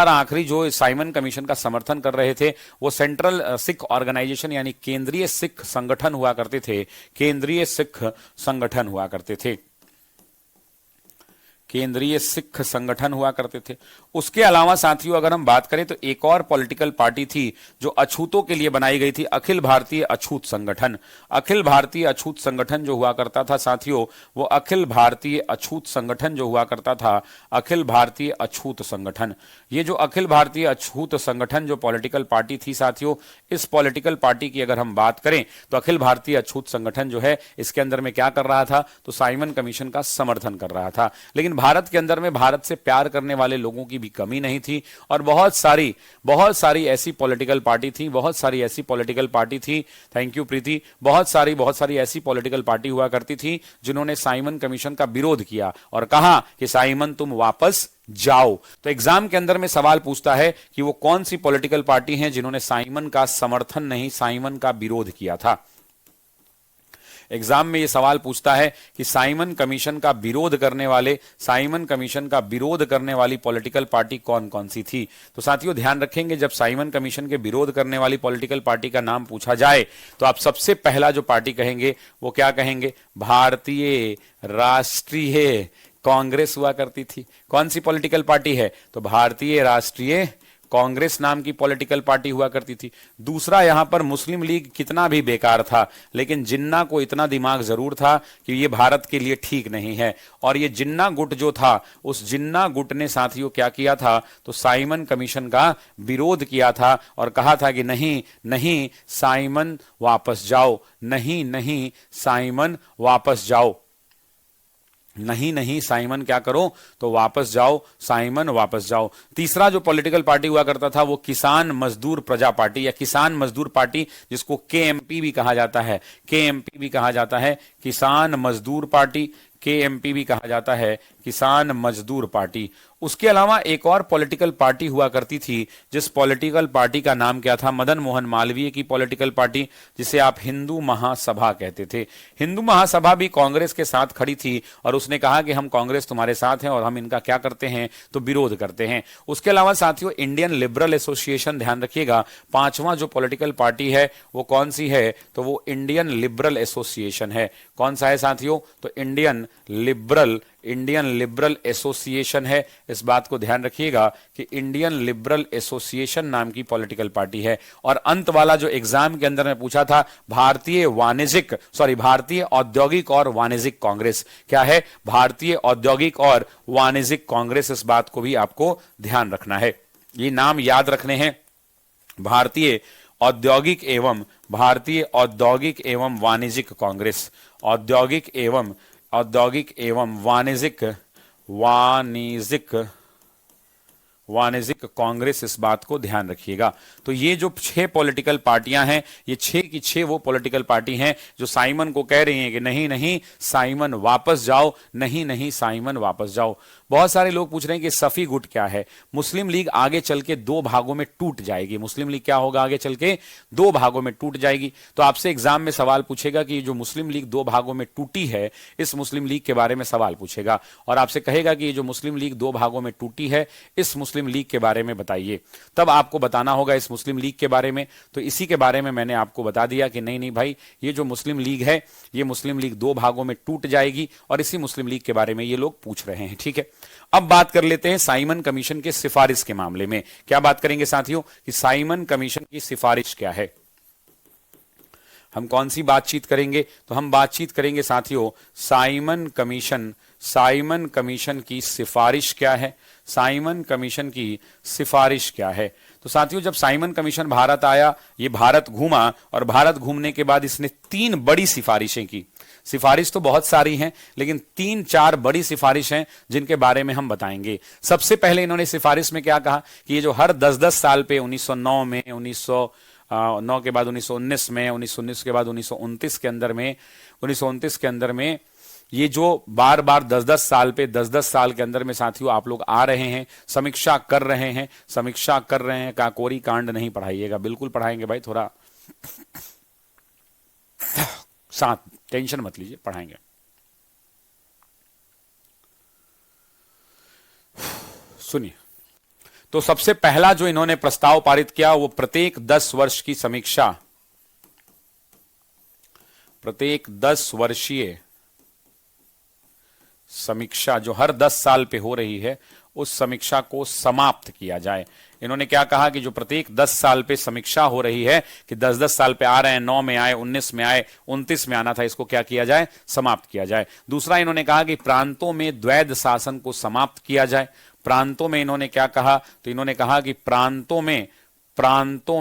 आखिरी जो साइमन कमीशन का समर्थन कर रहे थे वो सेंट्रल सिख ऑर्गेनाइजेशन यानी केंद्रीय सिख संगठन हुआ करते थे, केंद्रीय सिख संगठन हुआ करते थे, केंद्रीय सिख संगठन हुआ करते थे। उसके अलावा साथियों अगर हम बात करें तो एक और पॉलिटिकल पार्टी थी जो अछूतों के लिए बनाई गई थी, अखिल भारतीय अछूत संगठन। अखिल भारतीय अछूत संगठन जो हुआ करता था साथियों, वो अखिल भारतीय अछूत संगठन जो हुआ करता था, अखिल भारतीय अछूत संगठन। ये जो अखिल भारतीय अछूत संगठन जो पॉलिटिकल पार्टी थी साथियों, इस पॉलिटिकल पार्टी की अगर हम बात करें तो अखिल भारतीय अछूत संगठन जो है इसके अंदर में क्या कर रहा था, तो साइमन कमीशन का समर्थन कर रहा था। लेकिन भारत के अंदर में भारत से प्यार करने वाले लोगों की भी कमी नहीं थी और बहुत सारी ऐसी पॉलिटिकल पार्टी थी, बहुत सारी ऐसी पॉलिटिकल पार्टी थी, थैंक यू प्रीति, बहुत सारी ऐसी पॉलिटिकल पार्टी हुआ करती थी जिन्होंने साइमन कमीशन का विरोध किया और कहा कि साइमन तुम वापस जाओ। तो एग्जाम के अंदर में सवाल पूछता है कि वो कौन सी पॉलिटिकल पार्टी है जिन्होंने साइमन का समर्थन नहीं, साइमन का विरोध किया था। एग्जाम में ये सवाल पूछता है कि साइमन कमीशन का विरोध करने वाले, साइमन कमीशन का विरोध करने वाली पॉलिटिकल पार्टी कौन कौन सी थी। तो साथियों ध्यान रखेंगे जब साइमन कमीशन के विरोध करने वाली पॉलिटिकल पार्टी का नाम पूछा जाए तो आप सबसे पहला जो पार्टी कहेंगे वो क्या कहेंगे, भारतीय राष्ट्रीय कांग्रेस हुआ करती थी। कौन सी पॉलिटिकल पार्टी है, तो भारतीय राष्ट्रीय कांग्रेस नाम की पॉलिटिकल पार्टी हुआ करती थी। दूसरा यहां पर मुस्लिम लीग कितना भी बेकार था लेकिन जिन्ना को इतना दिमाग जरूर था कि ये भारत के लिए ठीक नहीं है और ये जिन्ना गुट जो था उस जिन्ना गुट ने साथियों क्या किया था, तो साइमन कमीशन का विरोध किया था और कहा था कि नहीं नहीं साइमन वापस जाओ, नहीं नहीं साइमन वापस जाओ, नहीं नहीं साइमन क्या करो, तो वापस जाओ, साइमन वापस जाओ। तीसरा जो पॉलिटिकल पार्टी हुआ करता था वो किसान मजदूर प्रजा पार्टी या किसान मजदूर पार्टी, जिसको केएमपी भी कहा जाता है, केएमपी भी कहा जाता है, किसान मजदूर पार्टी, केएमपी भी कहा जाता है, किसान मजदूर पार्टी। उसके अलावा एक और पॉलिटिकल पार्टी हुआ करती थी जिस पॉलिटिकल पार्टी का नाम क्या था, मदन मोहन मालवीय की पॉलिटिकल पार्टी, जिसे आप हिंदू महासभा कहते थे। हिंदू महासभा भी कांग्रेस के साथ खड़ी थी और उसने कहा कि हम कांग्रेस तुम्हारे साथ हैं और हम इनका क्या करते हैं, तो विरोध करते हैं। उसके अलावा साथियों इंडियन लिबरल एसोसिएशन, ध्यान रखिएगा, पांचवा जो पॉलिटिकल पार्टी है वो कौन सी है, तो वो इंडियन लिबरल एसोसिएशन है। कौन सा है साथियों, तो इंडियन लिबरल एसोसिएशन है। इस बात को ध्यान रखिएगा कि इंडियन लिबरल एसोसिएशन नाम की पॉलिटिकल पार्टी है। और अंत वाला जो एग्जाम के अंदर में पूछा था, भारतीय औद्योगिक और वाणिज्यिक कांग्रेस, क्या है, भारतीय औद्योगिक और वाणिज्यिक कांग्रेस। इस बात को भी आपको ध्यान रखना है, ये नाम याद रखने हैं, भारतीय औद्योगिक एवं वाणिज्यिक कांग्रेस, औद्योगिक एवं वाणिज्यिक कांग्रेस। इस बात को ध्यान रखिएगा। तो ये जो 6 पॉलिटिकल पार्टियां हैं, ये 6 की 6 वो पॉलिटिकल पार्टी हैं जो साइमन को कह रही हैं कि नहीं नहीं साइमन वापस जाओ, नहीं नहीं साइमन वापस जाओ। बहुत सारे लोग पूछ रहे हैं कि सफी गुट क्या है। मुस्लिम लीग आगे चल के 2 भागों में टूट जाएगी। मुस्लिम लीग क्या होगा, आगे चल के 2 भागों में टूट जाएगी। तो आपसे एग्जाम में सवाल पूछेगा कि जो मुस्लिम लीग 2 भागों में टूटी है, इस मुस्लिम लीग के बारे में सवाल पूछेगा और आपसे कहेगा कि ये जो मुस्लिम लीग 2 भागों में टूटी है, इस मुस्लिम लीग के बारे में बताइए। तब आपको बताना होगा इस मुस्लिम लीग के बारे में। तो इसी के बारे में मैंने आपको बता दिया कि नहीं नहीं भाई, ये जो मुस्लिम लीग है, ये मुस्लिम लीग 2 भागों में टूट जाएगी और इसी मुस्लिम लीग के बारे में ये लोग पूछ रहे हैं। ठीक है, अब बात कर लेते हैं साइमन कमीशन के सिफारिश के मामले में। क्या बात करेंगे साथियों कि साइमन कमीशन की सिफारिश क्या है। हम कौन सी बातचीत करेंगे, तो हम बातचीत करेंगे साथियों साइमन कमीशन की सिफारिश क्या है। साइमन कमीशन की सिफारिश क्या है। तो साथियों, जब साइमन कमीशन भारत आया, ये भारत घूमा और भारत घूमने के बाद इसने 3 बड़ी सिफारिशें की। सिफारिश तो बहुत सारी हैं, लेकिन 3-4 बड़ी सिफारिश हैं जिनके बारे में हम बताएंगे। सबसे पहले इन्होंने सिफारिश में क्या कहा कि ये जो हर 10-10 साल पे 1909 में, 1909 के बाद 1919 में, 1919 के बाद 1929 के अंदर में, 1929 के अंदर में ये जो बार बार 10-10 साल पे 10-10 साल के अंदर में साथियों आप लोग आ रहे हैं, समीक्षा कर रहे हैं, समीक्षा कर रहे हैं। काकोरी कांड नहीं पढ़ाइएगा, बिल्कुल पढ़ाएंगे भाई, थोड़ा साथ टेंशन मत लीजिए, पढ़ाएंगे। सुनिए, तो सबसे पहला जो इन्होंने प्रस्ताव पारित किया वो प्रत्येक 10 वर्ष की समीक्षा, प्रत्येक 10 वर्षीय समीक्षा जो हर 10 साल पे हो रही है, उस समीक्षा को समाप्त किया जाए। इन्होंने क्या कहा कि जो प्रत्येक 10 साल पे समीक्षा हो रही है, कि 10-10 साल पे आ रहे हैं, 9 में आए, 19 में आए, 29 में आना था, इसको क्या किया जाए, समाप्त किया जाए। दूसरा इन्होंने कहा कि प्रांतों में द्वैध शासन को समाप्त किया जाए। प्रांतों में इन्होंने क्या कहा, तो इन्होंने कहा कि प्रांतों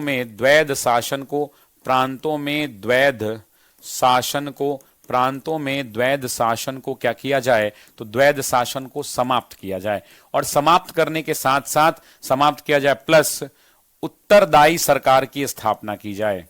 में द्वैध शासन को, प्रांतों में द्वैध शासन को क्या किया जाए, तो द्वैध शासन को समाप्त किया जाए। और समाप्त करने के साथ साथ समाप्त किया जाए प्लस उत्तरदायी सरकार की स्थापना की जाए।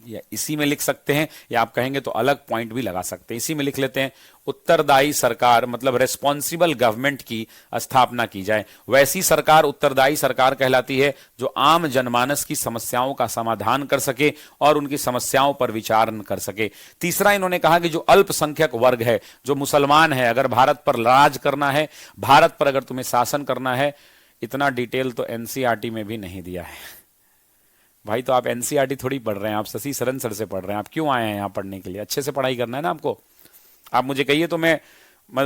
या इसी में लिख सकते हैं, या आप कहेंगे तो अलग पॉइंट भी लगा सकते हैं, इसी में लिख लेते हैं, उत्तरदायी सरकार मतलब रेस्पॉन्सिबल गवर्नमेंट की स्थापना की जाए। वैसी सरकार उत्तरदायी सरकार कहलाती है जो आम जनमानस की समस्याओं का समाधान कर सके और उनकी समस्याओं पर विचार कर सके। तीसरा इन्होंने कहा कि जो अल्पसंख्यक वर्ग है, जो मुसलमान है, अगर भारत पर राज करना है, भारत पर अगर तुम्हें शासन करना है, इतना डिटेल तो एनसीईआरटी में भी नहीं दिया है भाई। तो आप एनसीईआरटी थोड़ी पढ़ रहे हैं, आप शशि शरण सर से पढ़ रहे हैं। आप क्यों आए हैं यहाँ पढ़ने के लिए? अच्छे से पढ़ाई करना है ना आपको। आप मुझे कहिए तो मैं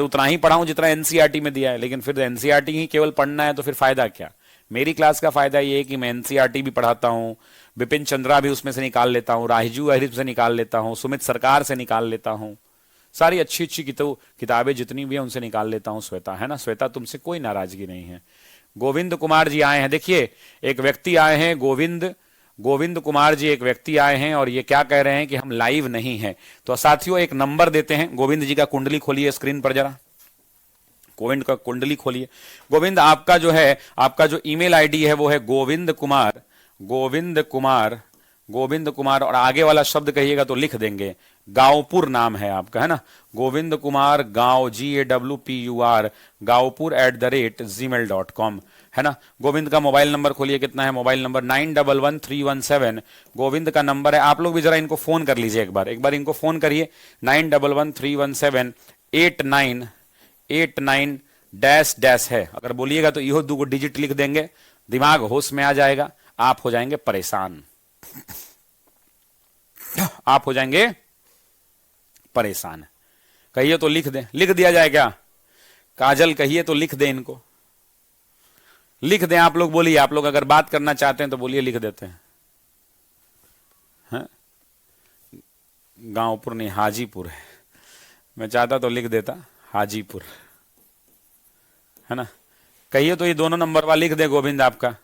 उतना ही पढ़ाऊं जितना एनसीईआरटी में दिया है, लेकिन फिर एनसीईआरटी ही केवल पढ़ना है तो फिर फायदा क्या? मेरी क्लास का फायदा ये है कि मैं एनसीईआरटी भी पढ़ाता हूँ, बिपिन चंद्रा भी उसमें से निकाल लेता हूँ, राहिजू अहिर से निकाल लेता हूँ, सुमित सरकार से निकाल लेता हूँ, सारी अच्छी अच्छी किताबें जितनी भी है उनसे निकाल लेता हूँ। श्वेता है ना, श्वेता तुमसे कोई नाराजगी नहीं है। गोविंद कुमार जी आए हैं, देखिए एक व्यक्ति आए हैं, गोविंद कुमार जी एक व्यक्ति आए हैं और ये क्या कह रहे हैं कि हम लाइव नहीं हैं। तो साथियों एक नंबर देते हैं, गोविंद जी का कुंडली खोलिए स्क्रीन पर जरा, गोविंद का कुंडली खोलिए। गोविंद आपका जो है, आपका जो ईमेल आईडी है वो है गोविंद कुमार और आगे वाला शब्द कहिएगा तो लिख देंगे, गांवपुर नाम है आपका, है ना, गोविंद कुमार गांव GAWPUR गांवपुर @gmail.com, है ना। गोविंद का मोबाइल नंबर खोलिए, कितना है मोबाइल नंबर? 911317 गोविंद का नंबर है। आप लोग भी जरा इनको फोन कर लीजिए, एक बार इनको फोन करिए। 9113178989 है। अगर बोलिएगा तो इहो 2 डिजिट लिख देंगे, दिमाग होश में आ जाएगा, आप हो जाएंगे परेशान, आप हो जाएंगे परेशान। कहिए तो लिख दें, लिख दिया जाए क्या? काजल कहिए तो लिख दें, इनको लिख दें। आप लोग बोलिए, आप लोग अगर बात करना चाहते हैं तो बोलिए, लिख देते हैं। गांवपुर नहीं, हाजीपुर है। मैं चाहता तो लिख देता हाजीपुर, है ना। कहिए तो ये दोनों नंबर वाला लिख दे गोविंद, आपका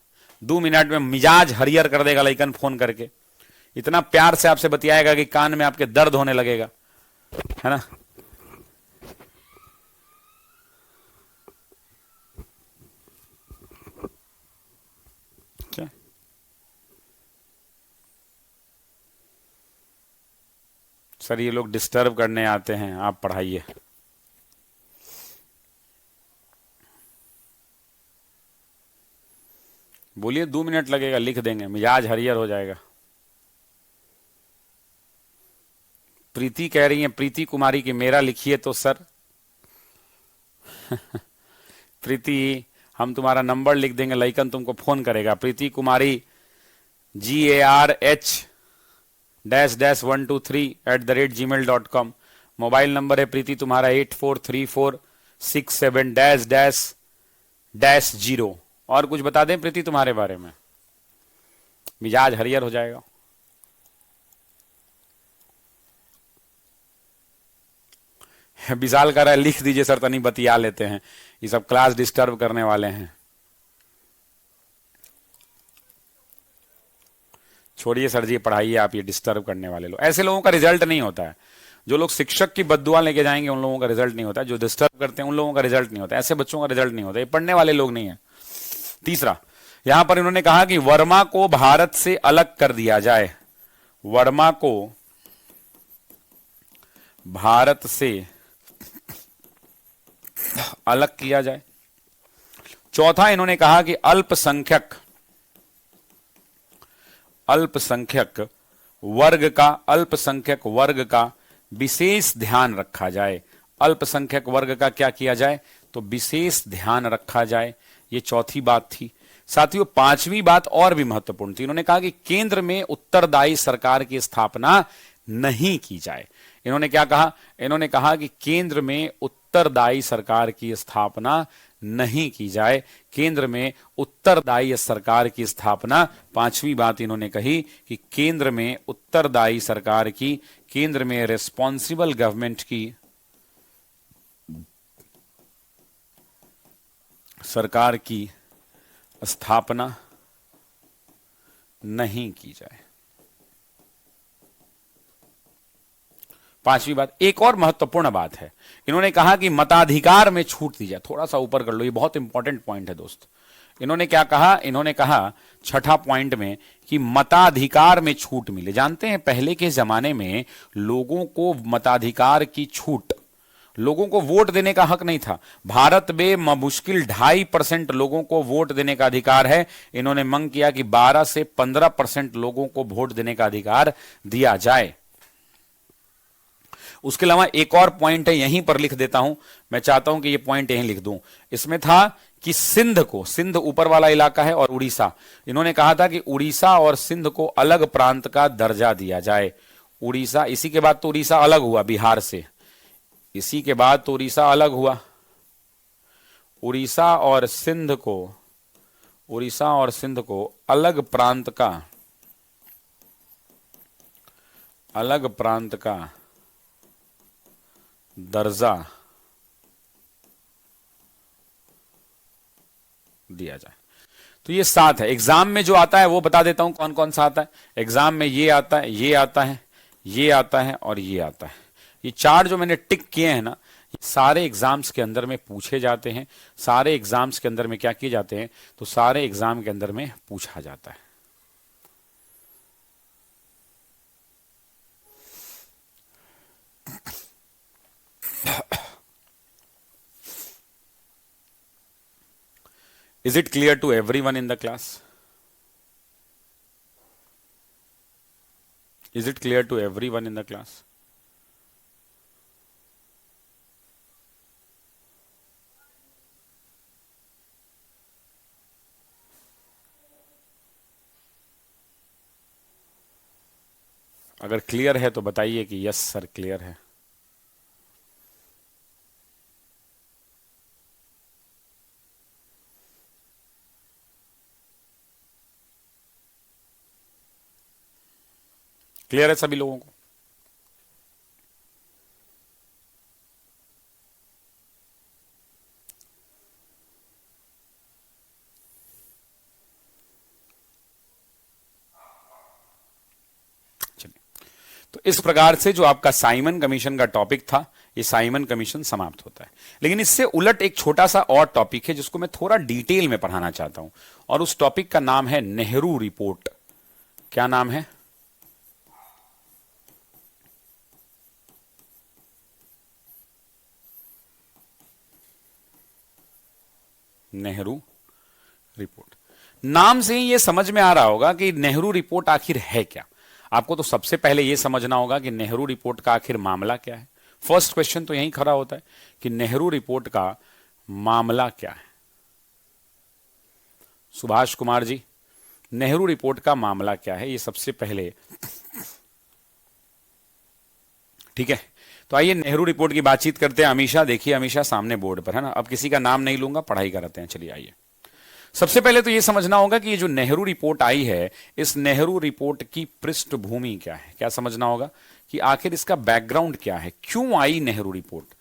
2 मिनट में मिजाज हरियर कर देगा लइकन फोन करके, इतना प्यार से आपसे बतियाएगा कि कान में आपके दर्द होने लगेगा, है ना। क्या सर, ये लोग डिस्टर्ब करने आते हैं, आप पढ़ाइए। बोलिए 2 मिनट लगेगा, लिख देंगे, मिजाज हरियर हो जाएगा। प्रीति कह रही है, प्रीति कुमारी की मेरा लिखिए तो सर। प्रीति, हम तुम्हारा नंबर लिख देंगे, लइकन तुमको फोन करेगा। प्रीति कुमारी GARH-123 मोबाइल नंबर है प्रीति तुम्हारा 843467-0। और कुछ बता दें प्रीति तुम्हारे बारे में, मिजाज हरियर हो जाएगा। विशाल कह रहा है लिख दीजिए सर, तनी बतिया लेते हैं, ये सब क्लास डिस्टर्ब करने वाले हैं। छोड़िए सर जी, पढ़ाइए आप, ये डिस्टर्ब करने वाले लोग, ऐसे लोगों का रिजल्ट नहीं होता है। जो लोग शिक्षक की बद्दुआ लेके जाएंगे उन लोगों का रिजल्ट नहीं होता है, जो डिस्टर्ब करते हैं उन लोगों का रिजल्ट नहीं होता, ऐसे बच्चों का रिजल्ट नहीं होता, ये पढ़ने वाले लोग नहीं है। तीसरा, यहां पर इन्होंने कहा कि वर्मा को भारत से अलग कर दिया जाए, वर्मा को भारत से अलग किया जाए। चौथा, इन्होंने कहा कि अल्पसंख्यक वर्ग का विशेष ध्यान रखा जाए। अल्पसंख्यक वर्ग का क्या किया जाए, तो विशेष ध्यान रखा जाए। ये चौथी बात थी। साथियों, पांचवी बात और भी महत्वपूर्ण थी। इन्होंने कहा कि केंद्र में उत्तरदायी सरकार की स्थापना नहीं की जाए। इन्होंने क्या कहा, इन्होंने कहा कि केंद्र में उत्तरदायी सरकार की स्थापना नहीं की जाए, केंद्र में उत्तरदायी सरकार की स्थापना। पांचवी बात इन्होंने कही कि केंद्र में उत्तरदायी सरकार की, केंद्र में रिस्पॉन्सिबल गवर्नमेंट की सरकार की स्थापना नहीं की जाए। पांचवी बात, एक और महत्वपूर्ण बात है, इन्होंने कहा कि मताधिकार में छूट दी जाए। थोड़ा सा ऊपर कर लो, ये बहुत इंपॉर्टेंट पॉइंट है दोस्त। इन्होंने क्या कहा, इन्होंने कहा छठा पॉइंट में कि मताधिकार में छूट मिले। जानते हैं पहले के जमाने में लोगों को मताधिकार की छूट, लोगों को वोट देने का हक नहीं था। भारत में मुश्किल 2.5% लोगों को वोट देने का अधिकार है। इन्होंने मांग किया कि 12 से 15% लोगों को वोट देने का अधिकार दिया जाए। उसके अलावा एक और पॉइंट है, यहीं पर लिख देता हूं, मैं चाहता हूं कि ये पॉइंट यहीं लिख दूं। इसमें था कि सिंध को, सिंध ऊपर वाला इलाका है, और उड़ीसा, इन्होंने कहा था कि उड़ीसा और सिंध को अलग प्रांत का दर्जा दिया जाए। उड़ीसा, इसी के बाद तो उड़ीसा अलग हुआ बिहार से, इसी के बाद तो उड़ीसा अलग हुआ। उड़ीसा और सिंध को अलग प्रांत का दर्जा दिया जाए। तो ये 7 है। एग्जाम में जो आता है वो बता देता हूं कौन कौन सा आता है। एग्जाम में ये आता है, ये आता है, ये आता है और ये आता है। ये 4 जो मैंने टिक किए हैं ना, ये सारे एग्जाम्स के अंदर में पूछे जाते हैं। सारे एग्जाम्स के अंदर में क्या किए जाते हैं, तो सारे एग्जाम के अंदर में पूछा जाता है। Is it clear to everyone in the class? Is it clear to everyone in the class? अगर क्लियर है तो बताइए कि यस सर क्लियर है। क्लियर है सभी लोगों को? चलिए, तो इस प्रकार से जो आपका साइमन कमीशन का टॉपिक था, ये साइमन कमीशन समाप्त होता है। लेकिन इससे उलट एक छोटा सा और टॉपिक है जिसको मैं थोड़ा डिटेल में पढ़ाना चाहता हूं, और उस टॉपिक का नाम है नेहरू रिपोर्ट। क्या नाम है? नेहरू रिपोर्ट। नाम से ही यह समझ में आ रहा होगा कि नेहरू रिपोर्ट आखिर है क्या। आपको तो सबसे पहले यह समझना होगा कि नेहरू रिपोर्ट का आखिर मामला क्या है। फर्स्ट क्वेश्चन तो यही खड़ा होता है कि नेहरू रिपोर्ट का मामला क्या है। सुभाष कुमार जी, नेहरू रिपोर्ट का मामला क्या है, ये सबसे पहले, ठीक है। तो आइए नेहरू रिपोर्ट की बातचीत करते हैं। अमीशा, देखिए अमीशा सामने बोर्ड पर है ना, अब किसी का नाम नहीं लूंगा, पढ़ाई कराते हैं। चलिए आइए, सबसे पहले तो यह समझना होगा कि ये जो नेहरू रिपोर्ट आई है, इस नेहरू रिपोर्ट की पृष्ठभूमि क्या है। क्या समझना होगा कि आखिर इसका बैकग्राउंड क्या है, क्यों आई नेहरू रिपोर्ट।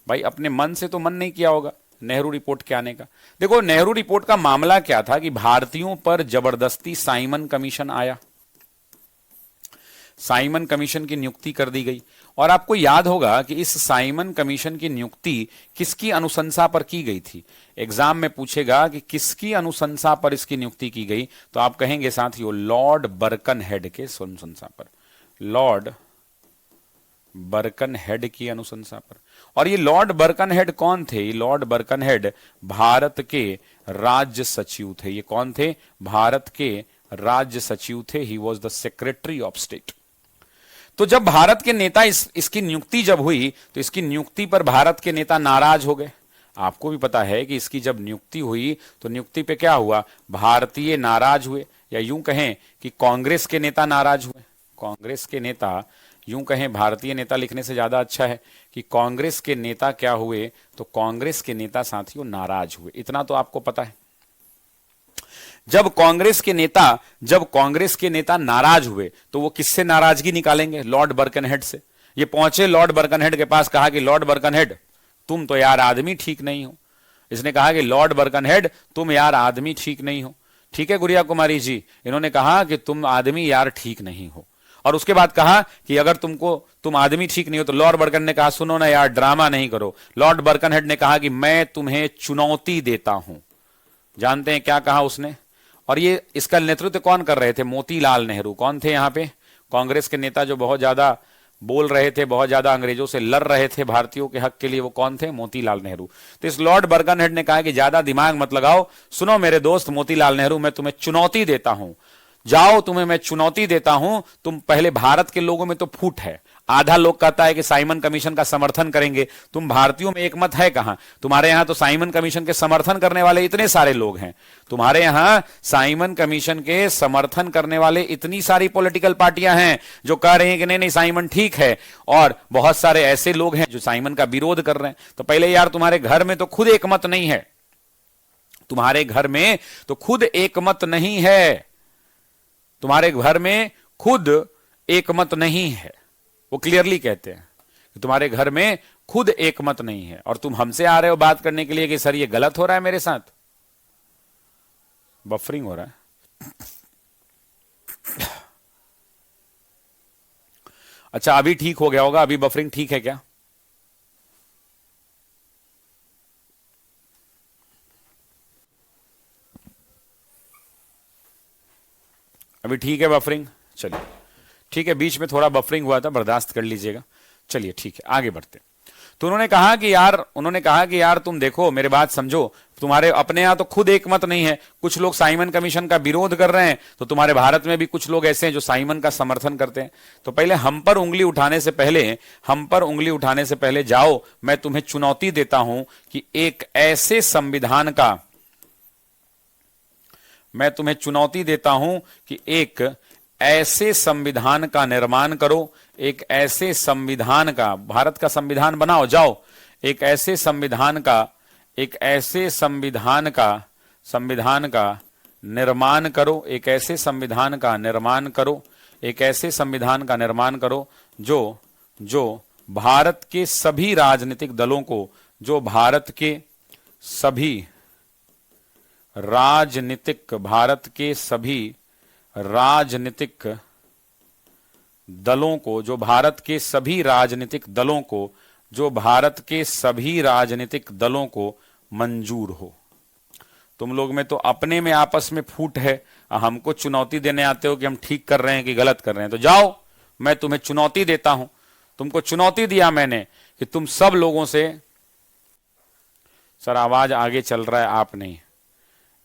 भाई अपने मन से तो मन नहीं किया होगा नेहरू रिपोर्ट के आने का। देखो नेहरू रिपोर्ट का मामला क्या था कि भारतीयों पर जबरदस्ती साइमन कमीशन आया, साइमन कमीशन की नियुक्ति कर दी गई। और आपको याद होगा कि इस साइमन कमीशन की नियुक्ति किसकी अनुशंसा पर की गई थी। एग्जाम में पूछेगा कि किसकी अनुशंसा पर इसकी नियुक्ति की गई, तो आप कहेंगे साथियों लॉर्ड बर्कनहेड के अनुशंसा पर, लॉर्ड बर्कनहेड की अनुशंसा पर। और ये लॉर्ड बर्कनहेड कौन थे? लॉर्ड बर्कनहेड भारत के राज्य सचिव थे। ये कौन थे? भारत के राज्य सचिव थे। ही was the secretary of state. तो जब भारत के नेता इसकी नियुक्ति जब हुई तो इसकी नियुक्ति पर भारत के नेता नाराज हो गए। आपको भी पता है कि इसकी जब नियुक्ति हुई तो नियुक्ति पे क्या हुआ? भारतीय नाराज हुए, या यूं कहें कि कांग्रेस के नेता नाराज हुए। कांग्रेस के नेता, यूं कहें भारतीय नेता लिखने से ज्यादा अच्छा है कि कांग्रेस के नेता क्या हुए, तो कांग्रेस के नेता साथियों नाराज हुए। इतना तो आपको पता है। जब कांग्रेस के नेता नाराज हुए तो वो किससे नाराजगी निकालेंगे? लॉर्ड बर्कनहेड से। ये पहुंचे लॉर्ड बर्कनहेड के पास, कहा कि लॉर्ड बर्कनहेड तुम तो यार आदमी ठीक नहीं हो। इसने कहा कि लॉर्ड बर्कनहेड तुम यार आदमी ठीक नहीं हो। ठीक है गुड़िया कुमारी जी, इन्होंने कहा कि तुम आदमी यार ठीक नहीं हो। और उसके बाद कहा कि अगर तुम आदमी ठीक नहीं हो, तो लॉर्ड बर्कनहेड ने कहा सुनो ना यार ड्रामा नहीं करो। लॉर्ड बर्कनहेड ने कहा कि मैं तुम्हें चुनौती देता हूं। जानते हैं क्या कहा उसने? और ये इसका नेतृत्व कौन कर रहे थे? मोतीलाल नेहरू। कौन थे यहां पे? कांग्रेस के नेता जो बहुत ज्यादा बोल रहे थे, बहुत ज्यादा अंग्रेजों से लड़ रहे थे भारतीयों के हक के लिए, वो कौन थे? मोतीलाल नेहरू। तो इस लॉर्ड बर्कनहेड ने कहा कि ज्यादा दिमाग मत लगाओ, सुनो मेरे दोस्त मोतीलाल नेहरू, मैं तुम्हें चुनौती देता हूं। जाओ, तुम्हें मैं चुनौती देता हूं। तुम पहले, भारत के लोगों में तो फूट है, आधा लोग कहता है कि साइमन कमीशन का समर्थन करेंगे। तुम भारतीयों में एक मत है कहां? तुम्हारे यहां तो साइमन कमीशन के समर्थन करने वाले इतने सारे लोग हैं। तुम्हारे यहां साइमन कमीशन के समर्थन करने वाले इतनी सारी पॉलिटिकल पार्टियां हैं जो कह रही हैं कि नहीं नहीं साइमन ठीक है, और बहुत सारे ऐसे लोग हैं जो साइमन का विरोध कर रहे हैं। तो पहले यार तुम्हारे घर में तो खुद एक मत नहीं है, तुम्हारे घर में तो खुद एक मत नहीं है, तुम्हारे घर में खुद एक मत नहीं है। वो क्लियरली कहते हैं कि तुम्हारे घर में खुद एक मत नहीं है, और तुम हमसे आ रहे हो बात करने के लिए कि सर ये गलत हो रहा है मेरे साथ। बफरिंग हो रहा है। अच्छा अभी ठीक हो गया होगा, अभी बफरिंग ठीक है क्या? अभी ठीक है बफरिंग? चलिए ठीक है, बीच में थोड़ा बफरिंग हुआ था, बर्दाश्त कर लीजिएगा। चलिए ठीक है, आगे बढ़ते। तो उन्होंने कहा कि यार तुम देखो मेरे बात समझो, तुम्हारे अपने यहां तो खुद एक मत नहीं है, कुछ लोग साइमन कमीशन का विरोध कर रहे हैं, तो तुम्हारे भारत में भी कुछ लोग ऐसे हैं जो साइमन का समर्थन करते हैं। तो पहले हम पर उंगली उठाने से पहले जाओ, मैं तुम्हें चुनौती देता हूं कि एक ऐसे संविधान का, मैं तुम्हें चुनौती देता हूं कि एक ऐसे संविधान का निर्माण करो, एक ऐसे संविधान का, भारत का संविधान बनाओ, जाओ एक ऐसे संविधान का निर्माण करो, एक ऐसे संविधान का निर्माण करो, एक ऐसे संविधान का निर्माण करो जो भारत के सभी राजनीतिक दलों को, जो भारत के सभी राजनीतिक दलों को, जो भारत के सभी राजनीतिक दलों को मंजूर हो। तुम लोग में तो अपने में आपस में फूट है, हमको चुनौती देने आते हो कि हम ठीक कर रहे हैं कि गलत कर रहे हैं। तो जाओ, मैं तुम्हें चुनौती देता हूं, तुमको चुनौती दिया मैंने कि तुम सब लोगों से, सर आवाज आगे चल रहा है, आप नहीं,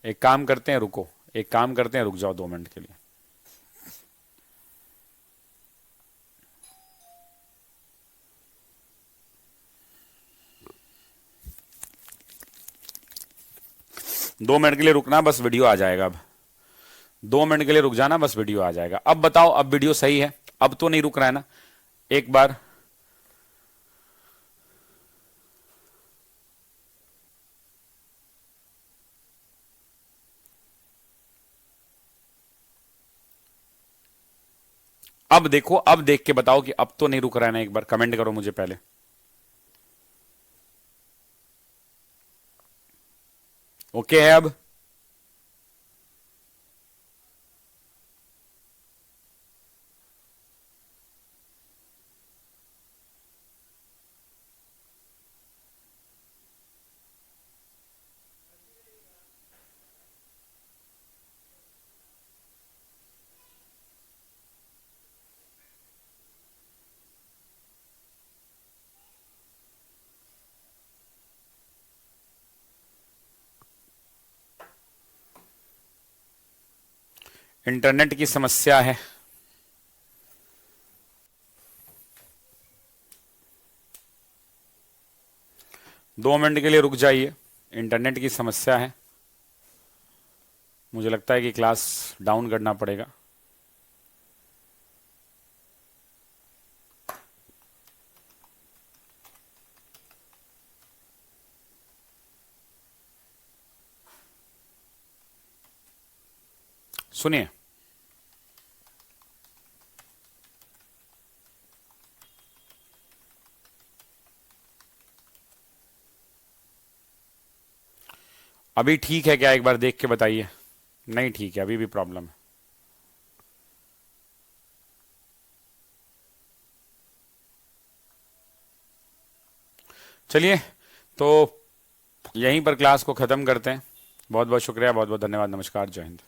एक काम करते हैं, रुक जाओ 2 मिनट के लिए। दो मिनट के लिए रुकना, बस वीडियो आ जाएगा। अब 2 मिनट के लिए रुक जाना, बस वीडियो आ जाएगा। अब बताओ, अब वीडियो सही है? अब तो नहीं रुक रहा है ना? एक बार अब देखो, अब देख के बताओ कि अब तो नहीं रुक रहा है ना? एक बार कमेंट करो मुझे पहले। ओके है अब? इंटरनेट की समस्या है। 2 मिनट के लिए रुक जाइए, इंटरनेट की समस्या है। मुझे लगता है कि क्लास डाउन करना पड़ेगा। सुनिए, अभी ठीक है क्या? एक बार देख के बताइए। नहीं ठीक है, अभी भी प्रॉब्लम है। चलिए, तो यहीं पर क्लास को ख़त्म करते हैं। बहुत बहुत शुक्रिया, बहुत बहुत धन्यवाद, नमस्कार, जय हिंद।